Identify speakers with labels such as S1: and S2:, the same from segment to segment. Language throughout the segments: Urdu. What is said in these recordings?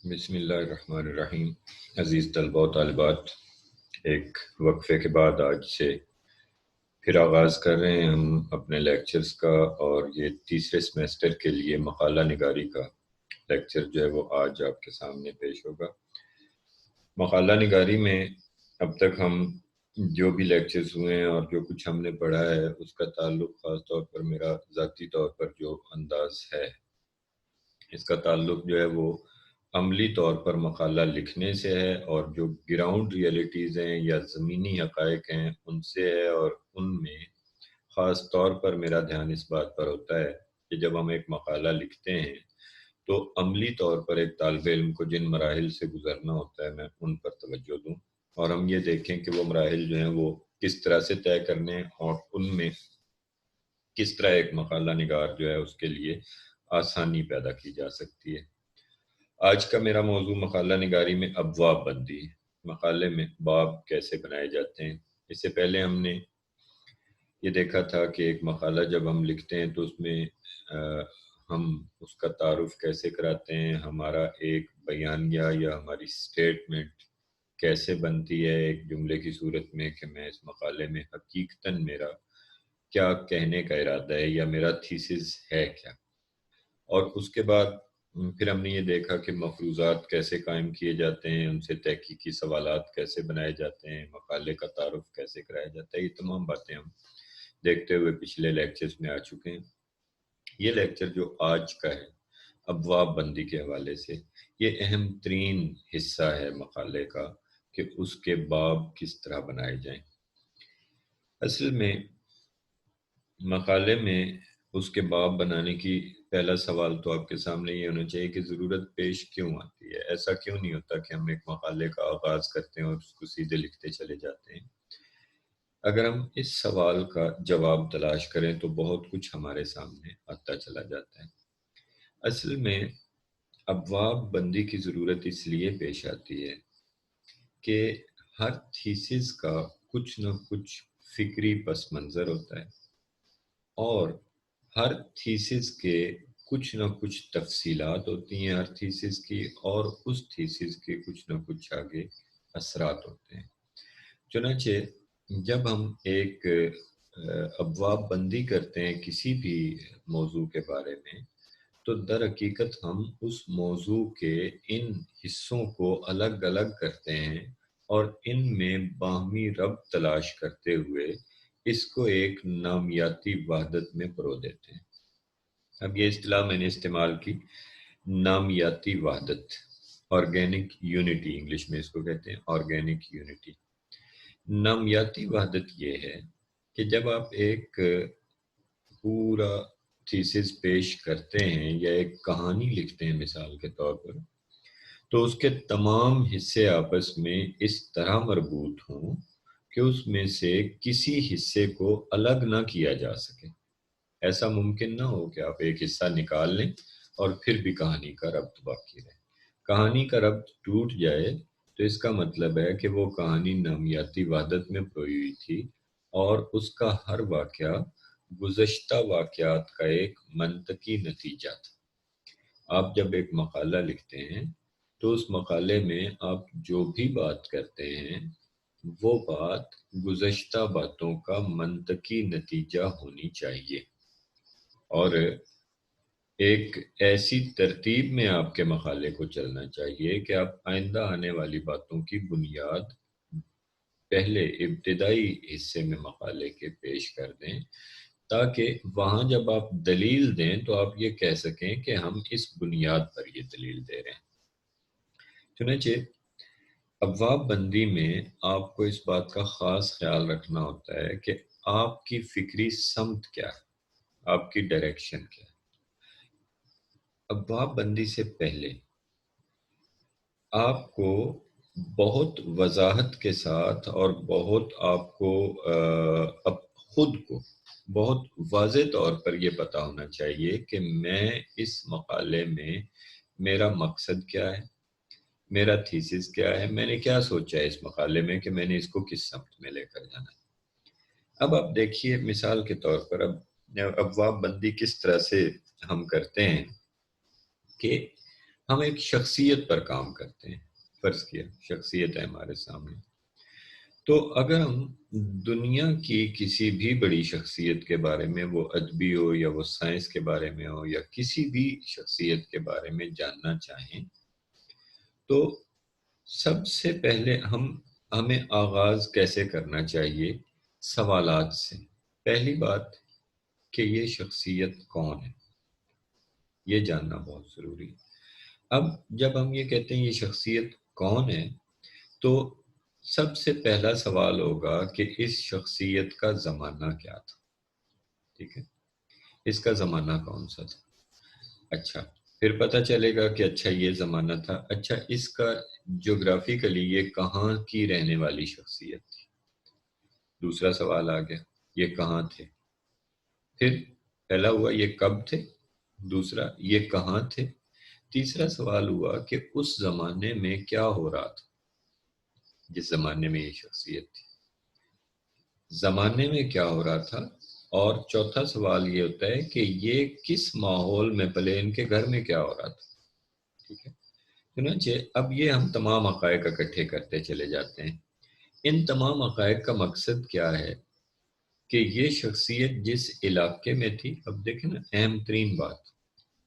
S1: بسم اللہ الرحمن الرحیم۔ عزیز طلبہ و طالبات، ایک وقفے کے بعد آج سے پھر آغاز کر رہے ہیں ہم اپنے لیکچرز کا، اور یہ تیسرے سمیسٹر کے لیے مقالہ نگاری کا لیکچر جو ہے وہ آج آپ کے سامنے پیش ہوگا۔ مقالہ نگاری میں اب تک ہم جو بھی لیکچرز ہوئے ہیں اور جو کچھ ہم نے پڑھا ہے اس کا تعلق خاص طور پر میرا ذاتی طور پر جو انداز ہے، اس کا تعلق جو ہے وہ عملی طور پر مقالہ لکھنے سے ہے، اور جو گراؤنڈ ریئلٹیز ہیں یا زمینی حقائق ہیں ان سے ہے۔ اور ان میں خاص طور پر میرا دھیان اس بات پر ہوتا ہے کہ جب ہم ایک مقالہ لکھتے ہیں تو عملی طور پر ایک طالب علم کو جن مراحل سے گزرنا ہوتا ہے میں ان پر توجہ دوں، اور ہم یہ دیکھیں کہ وہ مراحل جو ہیں وہ کس طرح سے طے کرنے، اور ان میں کس طرح ایک مقالہ نگار جو ہے اس کے لیے آسانی پیدا کی جا سکتی ہے۔ آج کا میرا موضوع مقالہ نگاری میں ابواب بندی ہے۔ مقالے میں باب کیسے بنائے جاتے ہیں۔ اس سے پہلے ہم نے یہ دیکھا تھا کہ ایک مقالہ جب ہم لکھتے ہیں تو اس میں ہم اس کا تعارف کیسے کراتے ہیں، ہمارا ایک بیانیہ یا ہماری سٹیٹمنٹ کیسے بنتی ہے ایک جملے کی صورت میں کہ میں اس مقالے میں حقیقتاً میرا کیا کہنے کا ارادہ ہے یا میرا تھیسس ہے کیا۔ اور اس کے بعد پھر ہم نے یہ دیکھا کہ مفروضات کیسے قائم کیے جاتے ہیں، ان سے تحقیقی سوالات کیسے بنائے جاتے ہیں، مقالے کا تعارف کیسے کرایا جاتا ہے۔ یہ تمام باتیں ہم دیکھتے ہوئے پچھلے لیکچرز میں آ چکے ہیں۔ یہ لیکچر جو آج کا ہے ابواب بندی کے حوالے سے، یہ اہم ترین حصہ ہے مقالے کا کہ اس کے باب کس طرح بنائے جائیں۔ اصل میں مقالے میں اس کے باب بنانے کی پہلا سوال تو آپ کے سامنے یہ ہونا چاہیے کہ ضرورت پیش کیوں آتی ہے۔ ایسا کیوں نہیں ہوتا کہ ہم ایک مقالے کا آغاز کرتے ہیں اور اس کو سیدھے لکھتے چلے جاتے ہیں۔ اگر ہم اس سوال کا جواب تلاش کریں تو بہت کچھ ہمارے سامنے آتا چلا جاتا ہے۔ اصل میں ابواب بندی کی ضرورت اس لیے پیش آتی ہے کہ ہر تھیسس کا کچھ نہ کچھ فکری پس منظر ہوتا ہے، اور ہر تھیسس کے کچھ نہ کچھ تفصیلات ہوتی ہیں ہر تھیسس کی، اور اس تھیسس کے کچھ نہ کچھ آگے اثرات ہوتے ہیں۔ چنانچہ جب ہم ایک ابواب بندی کرتے ہیں کسی بھی موضوع کے بارے میں، تو در حقیقت ہم اس موضوع کے ان حصوں کو الگ الگ کرتے ہیں اور ان میں باہمی ربط تلاش کرتے ہوئے اس کو ایک نامیاتی وحدت میں پرو دیتے ہیں۔ اب یہ اصطلاح میں نے استعمال کی، نامیاتی وحدت، آرگینک یونٹی انگلش میں اس کو کہتے ہیں، آرگینک یونٹی۔ نامیاتی وحدت یہ ہے کہ جب آپ ایک پورا تھیسس پیش کرتے ہیں یا ایک کہانی لکھتے ہیں مثال کے طور پر، تو اس کے تمام حصے آپس میں اس طرح مربوط ہوں کہ اس میں سے کسی حصے کو الگ نہ کیا جا سکے۔ ایسا ممکن نہ ہو کہ آپ ایک حصہ نکال لیں اور پھر بھی کہانی کا ربط باقی رہے۔ کہانی کا ربط ٹوٹ جائے تو اس کا مطلب ہے کہ وہ کہانی نامیاتی وحدت میں پروئی ہوئی تھی، اور اس کا ہر واقعہ گزشتہ واقعات کا ایک منطقی نتیجہ تھا۔ آپ جب ایک مقالہ لکھتے ہیں تو اس مقالے میں آپ جو بھی بات کرتے ہیں وہ بات گزشتہ باتوں کا منطقی نتیجہ ہونی چاہیے، اور ایک ایسی ترتیب میں آپ کے مقالے کو چلنا چاہیے کہ آپ آئندہ آنے والی باتوں کی بنیاد پہلے ابتدائی حصے میں مقالے کے پیش کر دیں، تاکہ وہاں جب آپ دلیل دیں تو آپ یہ کہہ سکیں کہ ہم اس بنیاد پر یہ دلیل دے رہے ہیں۔ چنانچہ ابواب بندی میں آپ کو اس بات کا خاص خیال رکھنا ہوتا ہے کہ آپ کی فکری سمت کیا ہے، آپ کی ڈائریکشن کیا ہے۔ ابواب بندی سے پہلے آپ کو بہت وضاحت کے ساتھ اور بہت آپ کو خود کو بہت واضح طور پر یہ پتہ ہونا چاہیے کہ میں اس مقالے میں میرا مقصد کیا ہے، میرا تھیسس کیا ہے، میں نے کیا سوچا ہے اس مقالے میں کہ میں نے اس کو کس سمت میں لے کر جانا ہے۔ اب آپ دیکھیے مثال کے طور پر اب ابواب بندی کس طرح سے ہم کرتے ہیں کہ ہم ایک شخصیت پر کام کرتے ہیں، فرض کیا شخصیت ہے ہمارے سامنے، تو اگر ہم دنیا کی کسی بھی بڑی شخصیت کے بارے میں، وہ ادبی ہو یا وہ سائنس کے بارے میں ہو یا کسی بھی شخصیت کے بارے میں جاننا چاہیں، تو سب سے پہلے ہمیں آغاز کیسے کرنا چاہیے؟ سوالات سے۔ پہلی بات کہ یہ شخصیت کون ہے، یہ جاننا بہت ضروری ہے۔ اب جب ہم یہ کہتے ہیں یہ شخصیت کون ہے، تو سب سے پہلا سوال ہوگا کہ اس شخصیت کا زمانہ کیا تھا، ٹھیک ہے؟ اس کا زمانہ کون سا تھا؟ اچھا، پھر پتہ چلے گا کہ اچھا یہ زمانہ تھا، اچھا اس کا جغرافیکلی یہ کہاں کی رہنے والی شخصیت تھی۔ دوسرا سوال آ گیا، یہ کہاں تھے؟ پھر پہلا ہوا یہ کب تھے، دوسرا یہ کہاں تھے، تیسرا سوال ہوا کہ اس زمانے میں کیا ہو رہا تھا جس زمانے میں یہ شخصیت تھی، زمانے میں کیا ہو رہا تھا، اور چوتھا سوال یہ ہوتا ہے کہ یہ کس ماحول میں پلے، ان کے گھر میں کیا ہو رہا تھا، ٹھیک ہے؟ چنانچہ اب یہ ہم تمام حقائق اکٹھے کرتے چلے جاتے ہیں۔ ان تمام حقائق کا مقصد کیا ہے کہ یہ شخصیت جس علاقے میں تھی، اب دیکھیں نا اہم ترین بات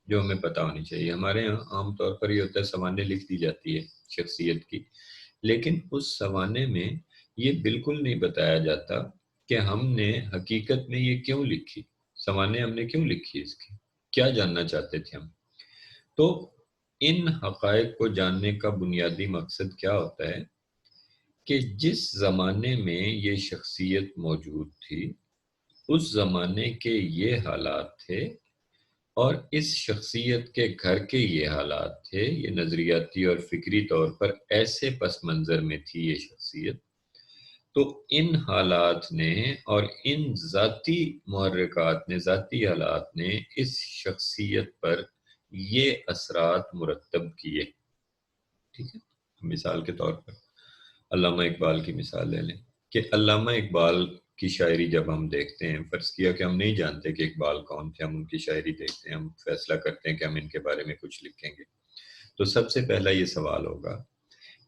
S1: جو ہمیں پتہ ہونی چاہیے، ہمارے ہاں عام طور پر یہ ہوتا ہے سوانح لکھ دی جاتی ہے شخصیت کی، لیکن اس سوانے میں یہ بالکل نہیں بتایا جاتا کہ ہم نے حقیقت میں یہ کیوں لکھی، سوانے ہم نے کیوں لکھی، اس کی کیا جاننا چاہتے تھے ہم۔ تو ان حقائق کو جاننے کا بنیادی مقصد کیا ہوتا ہے کہ جس زمانے میں یہ شخصیت موجود تھی، اس زمانے کے یہ حالات تھے، اور اس شخصیت کے گھر کے یہ حالات تھے، یہ نظریاتی اور فکری طور پر ایسے پس منظر میں تھی یہ شخصیت، تو ان حالات نے اور ان ذاتی محرکات نے، ذاتی حالات نے اس شخصیت پر یہ اثرات مرتب کیے، ٹھیک ہے؟ مثال کے طور پر علامہ اقبال کی مثال لے لیں کہ علامہ اقبال کی شاعری جب ہم دیکھتے ہیں، فرض کیا کہ ہم نہیں جانتے کہ اقبال کون تھے، ہم ان کی شاعری دیکھتے ہیں، ہم فیصلہ کرتے ہیں کہ ہم ان کے بارے میں کچھ لکھیں گے، تو سب سے پہلا یہ سوال ہوگا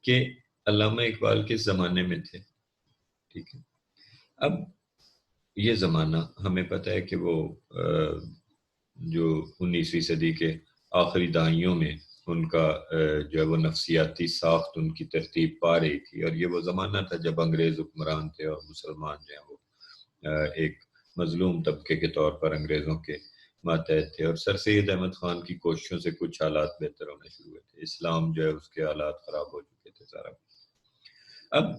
S1: کہ علامہ اقبال کس زمانے میں تھے، ٹھیک ہے؟ اب یہ زمانہ ہمیں پتہ ہے کہ وہ جو 19ویں صدی کے آخری دہائیوں میں ان کا جو ہے وہ نفسیاتی ساخت ان کی ترتیب پا رہی تھی، اور یہ وہ زمانہ تھا جب انگریز حکمران تھے اور مسلمان جو ہیں وہ ایک مظلوم طبقے کے طور پر انگریزوں کے ماتحت تھے، اور سر سید احمد خان کی کوششوں سے کچھ حالات بہتر ہونے شروع ہوئے تھے، اسلام جو ہے اس کے حالات خراب ہو چکے تھے سارا۔ اب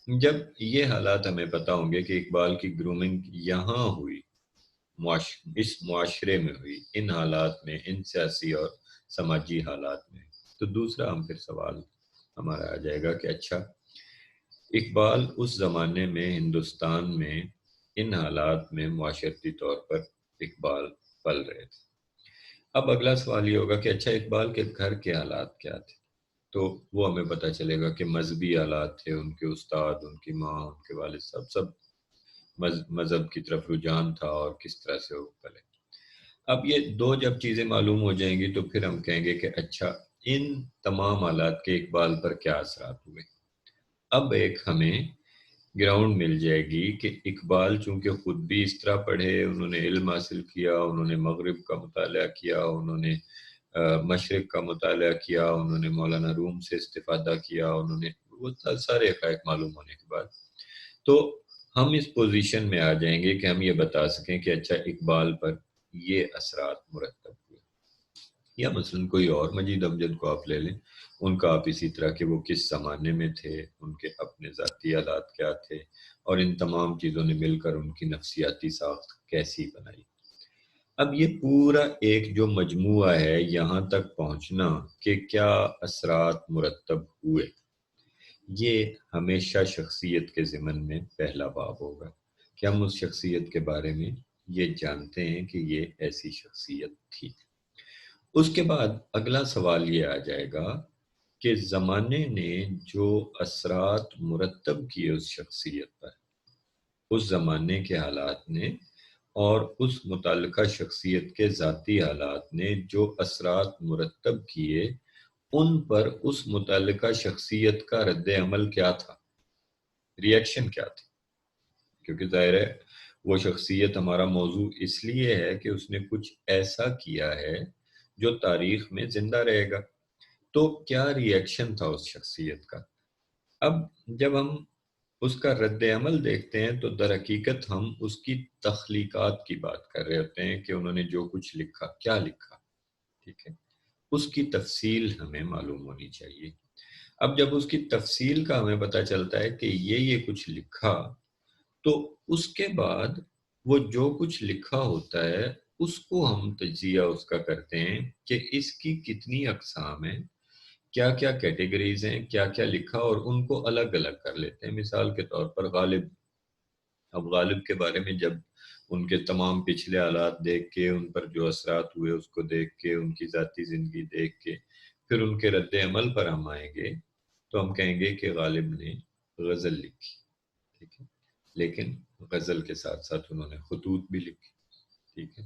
S1: جب یہ حالات ہمیں پتہ ہوں گے کہ اقبال کی گرومنگ یہاں ہوئی، اس معاشرے میں ہوئی، ان حالات میں، ان سیاسی اور سماجی حالات میں، تو دوسرا ہم پھر سوال ہمارا آ جائے گا کہ اچھا اقبال اس زمانے میں ہندوستان میں ان حالات میں معاشرتی طور پر اقبال پل رہے تھے۔ اب اگلا سوال یہ ہوگا کہ اچھا اقبال کے گھر کے حالات کیا تھے، تو وہ ہمیں پتہ چلے گا کہ مذہبی حالات تھے، ان کے استاد، ان کی ماں، ان کے والد صاحب، سب مذہب کی طرف رجحان تھا، اور کس طرح سے وہ پلے۔ اب یہ دو جب چیزیں معلوم ہو جائیں گی تو پھر ہم کہیں گے کہ اچھا ان تمام حالات کے اقبال پر کیا اثرات ہوئے۔ اب ایک ہمیں گراؤنڈ مل جائے گی کہ اقبال چونکہ خود بھی اس طرح پڑھے، انہوں نے علم حاصل کیا، انہوں نے مغرب کا مطالعہ کیا، انہوں نے مشرق کا مطالعہ کیا، انہوں نے مولانا روم سے استفادہ کیا، انہوں نے وہ سارے حقائق معلوم ہونے کے بعد تو ہم اس پوزیشن میں آ جائیں گے کہ ہم یہ بتا سکیں کہ اچھا اقبال پر یہ اثرات مرتب ہوئے۔ یا مثلا کوئی اور مجید امجد کو آپ لے لیں، ان کا آپ اسی طرح کہ وہ کس زمانے میں تھے، ان کے اپنے ذاتی حالات کیا تھے، اور ان تمام چیزوں نے مل کر ان کی نفسیاتی ساخت کیسی بنائی۔ اب یہ پورا ایک جو مجموعہ ہے یہاں تک پہنچنا کہ کیا اثرات مرتب ہوئے، یہ ہمیشہ شخصیت کے ضمن میں پہلا باب ہوگا کہ ہم اس شخصیت کے بارے میں یہ جانتے ہیں کہ یہ ایسی شخصیت تھی۔ اس کے بعد اگلا سوال یہ آ جائے گا کہ زمانے نے جو اثرات مرتب کیے اس شخصیت پر، اس زمانے کے حالات نے اور اس متعلقہ شخصیت کے ذاتی حالات نے جو اثرات مرتب کیے، ان پر اس متعلقہ شخصیت کا رد عمل کیا تھا، ریئیکشن کیا تھی. کیونکہ ظاہر ہے وہ شخصیت ہمارا موضوع اس لیے ہے کہ اس نے کچھ ایسا کیا ہے جو تاریخ میں زندہ رہے گا. تو کیا ریئیکشن تھا اس شخصیت کا؟ اب جب ہم اس کا رد عمل دیکھتے ہیں تو در حقیقت ہم اس کی تخلیقات کی بات کر رہے ہوتے ہیں کہ انہوں نے جو کچھ لکھا کیا لکھا. ٹھیک ہے، اس کی تفصیل ہمیں معلوم ہونی چاہیے. اب جب اس کی تفصیل کا ہمیں پتہ چلتا ہے کہ یہ کچھ لکھا، تو اس کے بعد وہ جو کچھ لکھا ہوتا ہے اس کو ہم تجزیہ اس کا کرتے ہیں کہ اس کی کتنی اقسام ہیں، کیا کیا کیٹیگریز ہیں، کیا کیا لکھا، اور ان کو الگ الگ کر لیتے ہیں. مثال کے طور پر غالب. اب غالب کے بارے میں جب ان کے تمام پچھلے حالات دیکھ کے، ان پر جو اثرات ہوئے اس کو دیکھ کے، ان کی ذاتی زندگی دیکھ کے پھر ان کے رد عمل پر ہم آئیں گے تو ہم کہیں گے کہ غالب نے غزل لکھی. ٹھیک ہے، لیکن غزل کے ساتھ ساتھ انہوں نے خطوط بھی لکھی. ٹھیک ہے،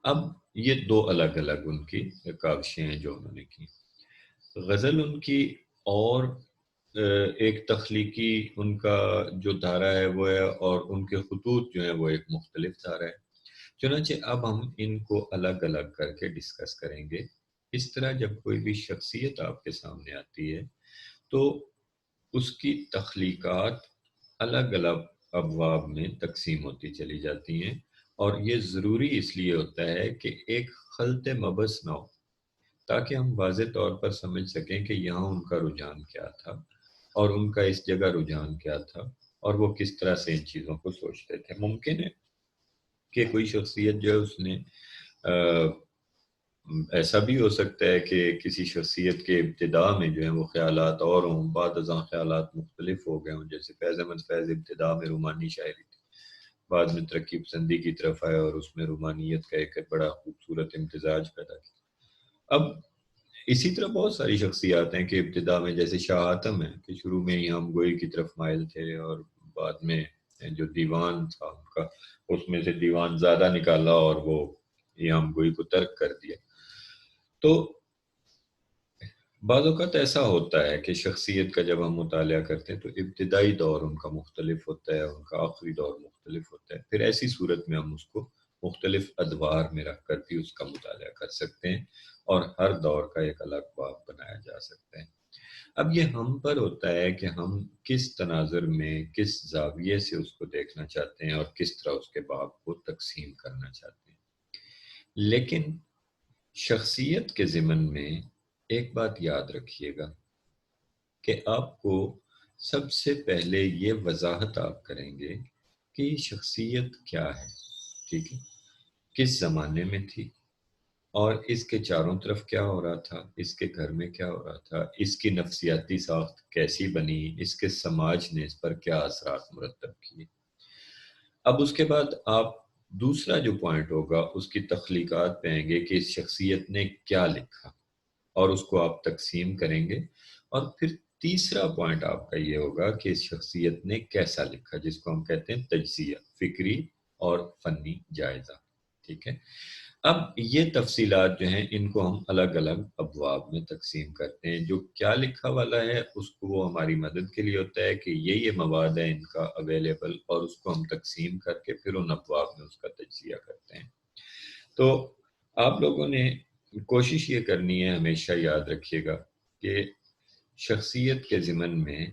S1: اب یہ دو الگ الگ ان کی کاوشیں ہیں جو انہوں نے کی. غزل ان کی اور ایک تخلیقی ان کا جو دھارا ہے وہ ہے، اور ان کے خطوط جو ہیں وہ ایک مختلف دھارا ہے. چنانچہ اب ہم ان کو الگ الگ کر کے ڈسکس کریں گے. اس طرح جب کوئی بھی شخصیت آپ کے سامنے آتی ہے تو اس کی تخلیقات الگ الگ ابواب میں تقسیم ہوتی چلی جاتی ہیں، اور یہ ضروری اس لیے ہوتا ہے کہ ایک خلط مبس نہ ہو، تاکہ ہم واضح طور پر سمجھ سکیں کہ یہاں ان کا رجحان کیا تھا اور ان کا اس جگہ رجحان کیا تھا، اور وہ کس طرح سے ان چیزوں کو سوچتے تھے. ممکن ہے کہ کوئی شخصیت جو ہے اس نے ایسا بھی ہو سکتا ہے کہ کسی شخصیت کے ابتداء میں جو ہے وہ خیالات اور ہوں، بعد ازاں خیالات مختلف ہو گئے ہوں. جیسے فیض احمد فیض ابتداء میں رومانی شاعری تھی، بعد میں ترقی پسندی کی طرف آیا اور اس میں رومانیت کا ایک بڑا خوبصورت امتزاج پیدا کیا. اب اسی طرح بہت ساری شخصیات ہیں کہ ابتداء میں، جیسے شاہ حاتم ہیں کہ شروع میں ہی ہم گوئی کی طرف مائل تھے، اور بعد میں جو دیوان تھا ان کا، اس میں سے دیوان زیادہ نکالا اور وہ یہ ہم گوئی کو ترک کر دیا. تو بعض اوقات ایسا ہوتا ہے کہ شخصیت کا جب ہم مطالعہ کرتے ہیں تو ابتدائی دور ان کا مختلف ہوتا ہے، ان کا آخری دور مختلف ہوتا ہے. پھر ایسی صورت میں ہم اس کو مختلف ادوار میں رکھ کر بھی اس کا مطالعہ کر سکتے ہیں، اور ہر دور کا ایک الگ باب بنایا جا سکتا ہے. اب یہ ہم پر ہوتا ہے کہ ہم کس تناظر میں، کس زاویے سے اس کو دیکھنا چاہتے ہیں اور کس طرح اس کے باب کو تقسیم کرنا چاہتے ہیں. لیکن شخصیت کے ضمن میں ایک بات یاد رکھیے گا کہ آپ کو سب سے پہلے یہ وضاحت آپ کریں گے کہ یہ شخصیت کیا ہے. ٹھیک ہے، کس زمانے میں تھی، اور اس کے چاروں طرف کیا ہو رہا تھا، اس کے گھر میں کیا ہو رہا تھا، اس کی نفسیاتی ساخت کیسی بنی، اس کے سماج نے اس پر کیا اثرات مرتب کیے. اب اس کے بعد آپ دوسرا جو پوائنٹ ہوگا اس کی تخلیقات پہ آئیں گے کہ اس شخصیت نے کیا لکھا، اور اس کو آپ تقسیم کریں گے. اور پھر تیسرا پوائنٹ آپ کا یہ ہوگا کہ اس شخصیت نے کیسا لکھا، جس کو ہم کہتے ہیں تجزیہ، فکری اور فنی جائزہ. ٹھیک ہے، اب یہ تفصیلات جو ہیں ان کو ہم الگ الگ ابواب میں تقسیم کرتے ہیں. جو کیا لکھا والا ہے اس کو وہ ہماری مدد کے لیے ہوتا ہے کہ یہ مواد ہے ان کا اویلیبل، اور اس کو ہم تقسیم کر کے پھر ان ابواب میں اس کا تجزیہ کرتے ہیں. تو آپ لوگوں نے کوشش یہ کرنی ہے، ہمیشہ یاد رکھیے گا کہ شخصیت کے ضمن میں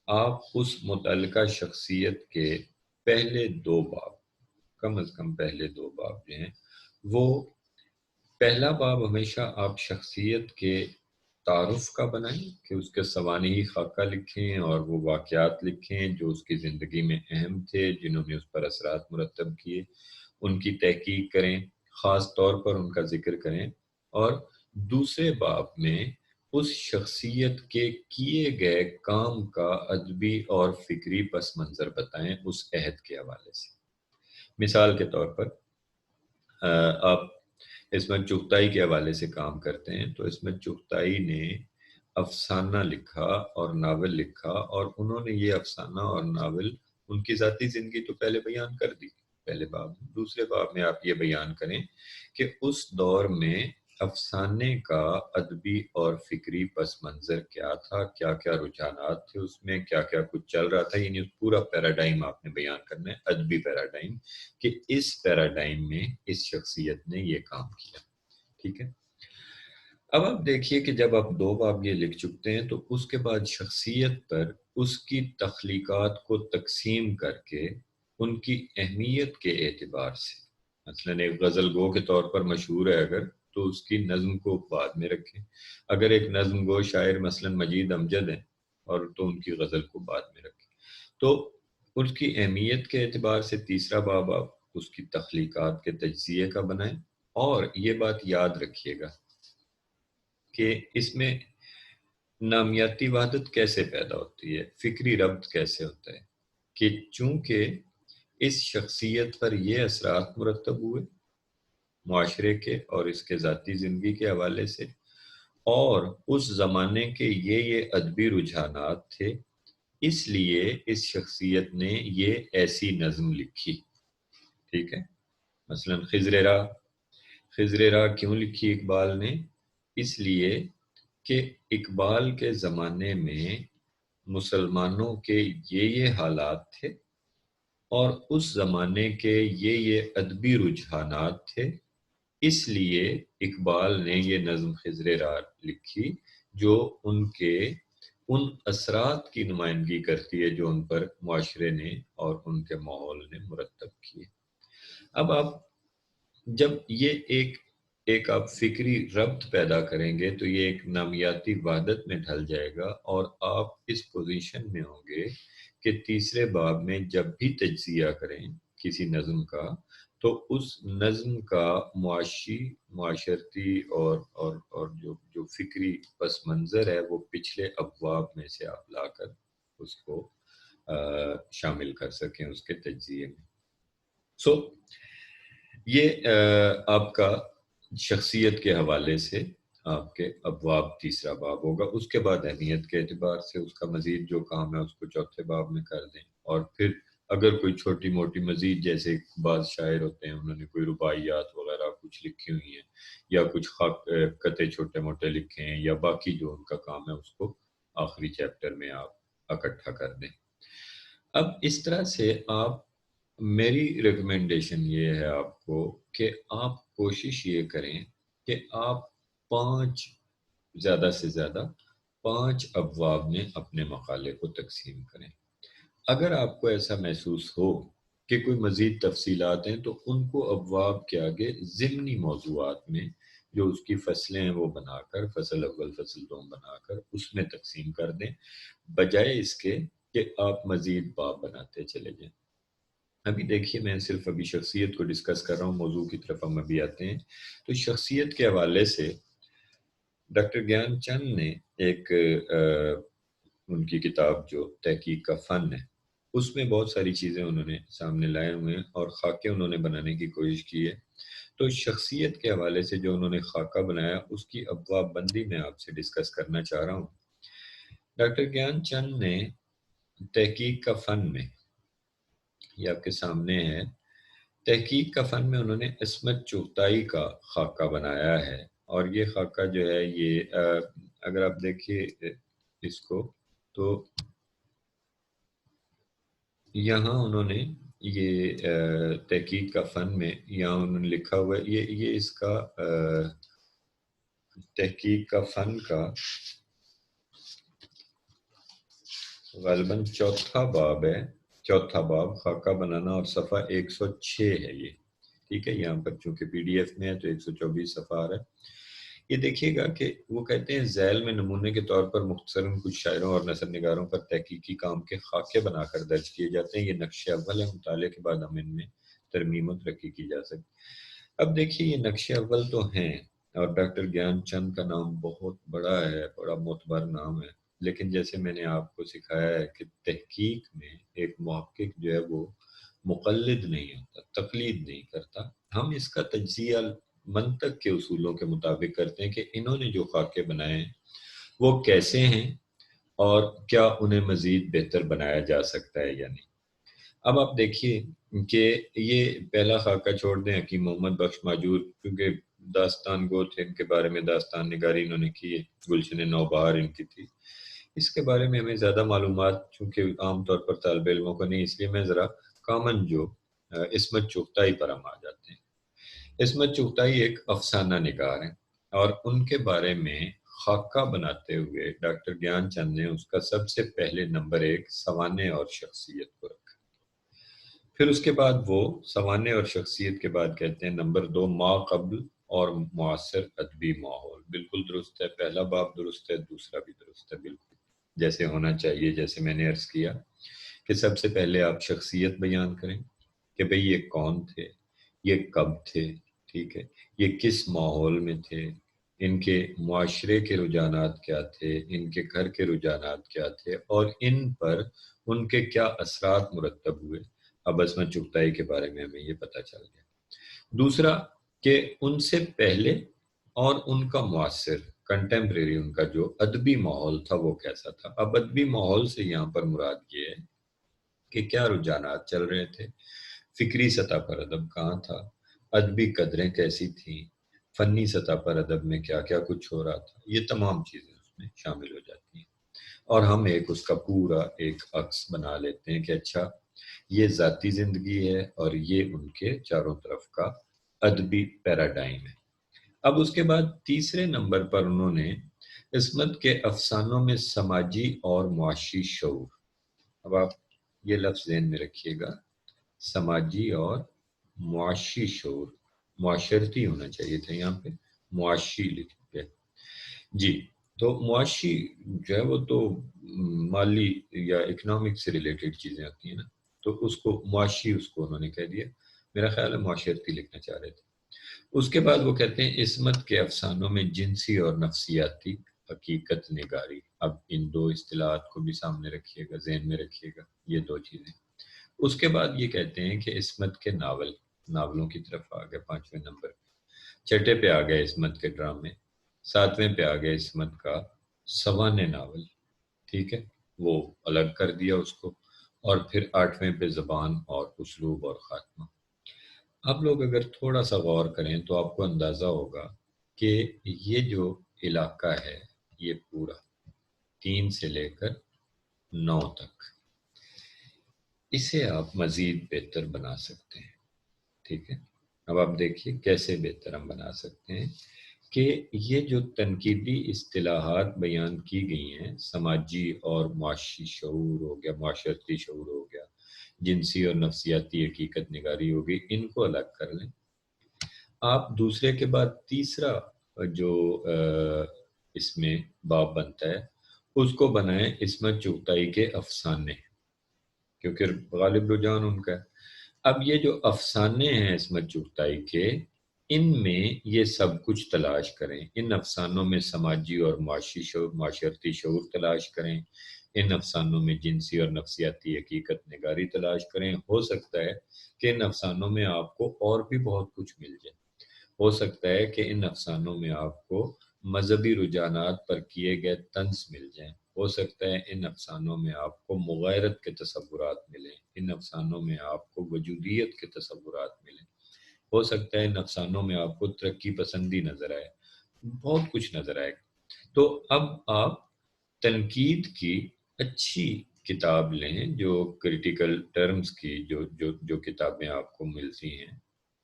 S1: آپ اس متعلقہ شخصیت کے پہلے دو باب، کم از کم پہلے دو باب جو ہیں، وہ پہلا باب ہمیشہ آپ شخصیت کے تعارف کا بنائیں کہ اس کے سوانحی خاکہ لکھیں اور وہ واقعات لکھیں جو اس کی زندگی میں اہم تھے، جنہوں نے اس پر اثرات مرتب کیے، ان کی تحقیق کریں، خاص طور پر ان کا ذکر کریں. اور دوسرے باب میں اس شخصیت کے کیے گئے کام کا ادبی اور فکری پس منظر بتائیں اس عہد کے حوالے سے. مثال کے طور پر آپ عصمت چغتائی کے حوالے سے کام کرتے ہیں تو عصمت چغتائی نے افسانہ لکھا اور ناول لکھا، اور انہوں نے یہ افسانہ اور ناول ان کی ذاتی زندگی تو پہلے بیان کر دی پہلے باب میں. دوسرے باب میں آپ یہ بیان کریں کہ اس دور میں افسانے کا ادبی اور فکری پس منظر کیا تھا، کیا کیا رجحانات تھے اس میں، کیا کیا کچھ چل رہا تھا، یعنی پورا پیراڈائم آپ نے بیان کرنا ہے، ادبی پیراڈائم، کہ اس پیراڈائم میں اس شخصیت نے یہ کام کیا. ٹھیک ہے. اب آپ دیکھیے کہ جب آپ 2 باب یہ لکھ چکتے ہیں تو اس کے بعد شخصیت پر اس کی تخلیقات کو تقسیم کر کے ان کی اہمیت کے اعتبار سے، مثلا ایک غزل گو کے طور پر مشہور ہے اگر، تو اس کی نظم کو بعد میں رکھیں. اگر ایک نظم گو شاعر مثلا مجید امجد ہیں اور تو ان کی غزل کو بعد میں رکھیں. تو اس کی اہمیت کے اعتبار سے تیسرا باب آپ اس کی تخلیقات کے تجزیے کا بنائیں. اور یہ بات یاد رکھیے گا کہ اس میں نامیاتی وحدت کیسے پیدا ہوتی ہے، فکری ربط کیسے ہوتا ہے، کہ چونکہ اس شخصیت پر یہ اثرات مرتب ہوئے معاشرے کے اور اس کے ذاتی زندگی کے حوالے سے، اور اس زمانے کے یہ ادبی رجحانات تھے، اس لیے اس شخصیت نے یہ ایسی نظم لکھی. ٹھیک ہے. مثلا خضر راہ کیوں لکھی اقبال نے؟ اس لیے کہ اقبال کے زمانے میں مسلمانوں کے یہ حالات تھے اور اس زمانے کے یہ ادبی رجحانات تھے، اس لیے اقبال نے یہ نظم خضر راہ لکھی جو ان کے ان اثرات کی نمائندگی کرتی ہے جو ان پر معاشرے نے اور ان کے ماحول نے مرتب کیے. اب آپ جب یہ ایک آپ فکری ربط پیدا کریں گے تو یہ ایک نامیاتی وحدت میں ڈھل جائے گا، اور آپ اس پوزیشن میں ہوں گے کہ تیسرے باب میں جب بھی تجزیہ کریں کسی نظم کا تو اس نظم کا معاشرتی اور جو فکری پس منظر ہے وہ پچھلے ابواب میں سے آپ لا کر اس کو شامل کر سکیں اس کے تجزیے میں. یہ آپ کا شخصیت کے حوالے سے آپ کے ابواب تیسرا باب ہوگا. اس کے بعد اہمیت کے اعتبار سے اس کا مزید جو کام ہے اس کو چوتھے باب میں کر دیں. اور پھر اگر کوئی چھوٹی موٹی مزید، جیسے بعض شاعر ہوتے ہیں انہوں نے کوئی رباعیات وغیرہ کچھ لکھی ہوئی ہیں یا کچھ قطعے چھوٹے موٹے لکھے ہیں یا باقی جو ان کا کام ہے اس کو آخری چیپٹر میں آپ اکٹھا کر دیں. اب اس طرح سے آپ، میری ریکمنڈیشن یہ ہے آپ کو کہ آپ کوشش یہ کریں کہ آپ 5 زیادہ سے زیادہ 5 ابواب میں اپنے مقالے کو تقسیم کریں. اگر آپ کو ایسا محسوس ہو کہ کوئی مزید تفصیلات ہیں تو ان کو ابواب کے آگے ضمنی موضوعات میں جو اس کی فصلیں ہیں وہ بنا کر، فصل اول فصل دوم بنا کر اس میں تقسیم کر دیں، بجائے اس کے کہ آپ مزید باب بناتے چلے جائیں. ابھی دیکھیے میں صرف ابھی شخصیت کو ڈسکس کر رہا ہوں، موضوع کی طرف ہم ابھی آتے ہیں. تو شخصیت کے حوالے سے ڈاکٹر گیان چند نے ایک ان کی کتاب جو تحقیق کا فن ہے اس میں بہت ساری چیزیں انہوں نے سامنے لائے ہوئے ہیں اور خاکے انہوں نے بنانے کی کوشش کی ہے. تو شخصیت کے حوالے سے جو انہوں نے خاکہ بنایا اس کی ابواب بندی میں آپ سے ڈسکس کرنا چاہ رہا ہوں. ڈاکٹر گیان چند نے تحقیق کا فن میں، یہ آپ کے سامنے ہے، تحقیق کا فن میں انہوں نے عصمت چغتائی کا خاکہ بنایا ہے. اور یہ خاکہ جو ہے یہ اگر آپ دیکھیے اس کو تو یہاں انہوں نے یہ تحقیق کا فن میں یہاں انہوں نے لکھا ہوا ہے، یہ اس کا تحقیق کا فن کا غالباً چوتھا باب ہے، چوتھا باب خاکہ بنانا، اور صفحہ 106 ہے یہ. ٹھیک ہے. یہاں پر چونکہ پی ڈی ایف میں ہے تو 124 صفحہ آ رہا ہے. یہ دیکھیے گا کہ وہ کہتے ہیں ذیل میں نمونے کے طور پر مختصراً کچھ شاعروں اور نثر نگاروں پر تحقیقی کام کے خاکے بنا کر درج کیے جاتے ہیں. یہ نقش اول ہے، مطالعے کے بعد ہم ان میں ترمیم و ترقی کی جا سکتی. اب دیکھیے یہ نقش اول تو ہیں اور ڈاکٹر گیان چند کا نام بہت بڑا ہے، بڑا معتبر نام ہے، لیکن جیسے میں نے آپ کو سکھایا ہے کہ تحقیق میں ایک محقق جو ہے وہ مقلد نہیں ہوتا، تقلید نہیں کرتا. ہم اس کا تجزیہ منطق کے اصولوں کے مطابق کرتے ہیں کہ انہوں نے جو خاکے بنائے ہیں وہ کیسے ہیں اور کیا انہیں مزید بہتر بنایا جا سکتا ہے یا نہیں. اب آپ دیکھیے کہ یہ پہلا خاکہ چھوڑ دیں حکیم محمد بخش ماجور، کیونکہ داستان گو تھے، ان کے بارے میں داستان نگاری انہوں نے کی ہے، گلشن نوبہار ان کی تھی. اس کے بارے میں ہمیں زیادہ معلومات چونکہ عام طور پر طالب علموں کو نہیں، اس لیے میں ذرا کامن جو عصمت چغتائی پر ہم آ جاتے ہیں. عصمت چغتائی ایک افسانہ نگار ہیں اور ان کے بارے میں خاکہ بناتے ہوئے ڈاکٹر گیان چند نے اس کا سب سے پہلے نمبر 1 سوانح اور شخصیت کو رکھا. پھر اس کے بعد وہ سوانح اور شخصیت کے بعد کہتے ہیں نمبر 2 ما قبل اور معاصر ادبی ماحول. بالکل درست ہے، پہلا باب درست ہے، دوسرا بھی درست ہے، بالکل جیسے ہونا چاہیے. جیسے میں نے عرض کیا کہ سب سے پہلے آپ شخصیت بیان کریں کہ بھئی یہ کون تھے، یہ کب تھے، ٹھیک ہے، یہ کس ماحول میں تھے، ان کے معاشرے کے رجحانات کیا تھے، ان کے گھر کے رجحانات کیا تھے اور ان پر ان کے کیا اثرات مرتب ہوئے. اب عصمت چغتائی کے بارے میں ہمیں یہ پتہ چل گیا. دوسرا کہ ان سے پہلے اور ان کا معاصر کنٹمپریری ان کا جو ادبی ماحول تھا وہ کیسا تھا. اب ادبی ماحول سے یہاں پر مراد یہ ہے کہ کیا رجحانات چل رہے تھے، فکری سطح پر ادب کہاں تھا، ادبی قدریں کیسی تھیں، فنی سطح پر ادب میں کیا کیا کچھ ہو رہا تھا. یہ تمام چیزیں اس میں شامل ہو جاتی ہیں اور ہم اس کا پورا ایک عکس بنا لیتے ہیں کہ اچھا یہ ذاتی زندگی ہے اور یہ ان کے چاروں طرف کا ادبی پیراڈائم ہے. اب اس کے بعد تیسرے نمبر پر انہوں نے عصمت کے افسانوں میں سماجی اور معاشی شعور. اب آپ یہ لفظ ذہن میں رکھیے گا، سماجی اور معاشی شعور، معاشرتی ہونا چاہیے تھا یہاں پہ، معاشی لکھ گئے. جی تو معاشی جو ہے وہ تو مالی یا اکنامک سے ریلیٹڈ چیزیں ہوتی ہیں نا، تو اس کو معاشی اس کو انہوں نے کہہ دیا. میرا خیال ہے معاشرتی لکھنا چاہ رہے تھے. اس کے بعد وہ کہتے ہیں عصمت کے افسانوں میں جنسی اور نفسیاتی حقیقت نگاری. اب ان دو اصطلاحات کو بھی سامنے رکھیے گا، ذہن میں رکھیے گا، یہ دو چیزیں. اس کے بعد یہ کہتے ہیں کہ عصمت کے ناولوں کی طرف آ گئے 5ویں نمبر. چھٹے پہ آ گئے عصمت کے ڈرامے، 7ویں پہ آ گئے عصمت کا سوانح ناول، ٹھیک ہے، وہ الگ کر دیا اس کو. اور پھر 8ویں پہ زبان اور اسلوب اور خاتمہ. آپ لوگ اگر تھوڑا سا غور کریں تو آپ کو اندازہ ہوگا کہ یہ جو علاقہ ہے یہ پورا 3 سے لے کر 9 تک، اسے آپ مزید بہتر بنا سکتے ہیں. ٹھیک ہے، اب آپ دیکھیے کیسے بہتر ہم بنا سکتے ہیں کہ یہ جو تنقیدی اصطلاحات بیان کی گئی ہیں، سماجی اور معاشی شعور ہو گیا، معاشرتی شعور ہو گیا، جنسی اور نفسیاتی حقیقت نگاری ہوگی، ان کو الگ کر لیں. آپ دوسرے کے بعد تیسرا جو اس میں باب بنتا ہے اس کو بنائیں عصمت چغتائی کے افسانے، کیونکہ غالب رجحان ان کا ہے. اب یہ جو افسانے ہیں عصمت چغتائی کے، ان میں یہ سب کچھ تلاش کریں. ان افسانوں میں سماجی اور معاشی شعور، معاشرتی شعور تلاش کریں. ان افسانوں میں جنسی اور نفسیاتی حقیقت نگاری تلاش کریں. ہو سکتا ہے کہ ان افسانوں میں آپ کو اور بھی بہت کچھ مل جائے. ہو سکتا ہے کہ ان افسانوں میں آپ کو مذہبی رجحانات پر کیے گئے طنز مل جائیں. ہو سکتا ہے ان افسانوں میں آپ کو مغایرت کے تصورات ملیں. ان افسانوں میں آپ کو وجودیت کے تصورات ملیں. ہو سکتا ہے ان افسانوں میں آپ کو ترقی پسندی نظر آئے. بہت کچھ نظر آئے. تو اب آپ تنقید کی اچھی کتاب لیں، جو کریٹیکل ٹرمز کی جو کتابیں آپ کو ملتی ہیں،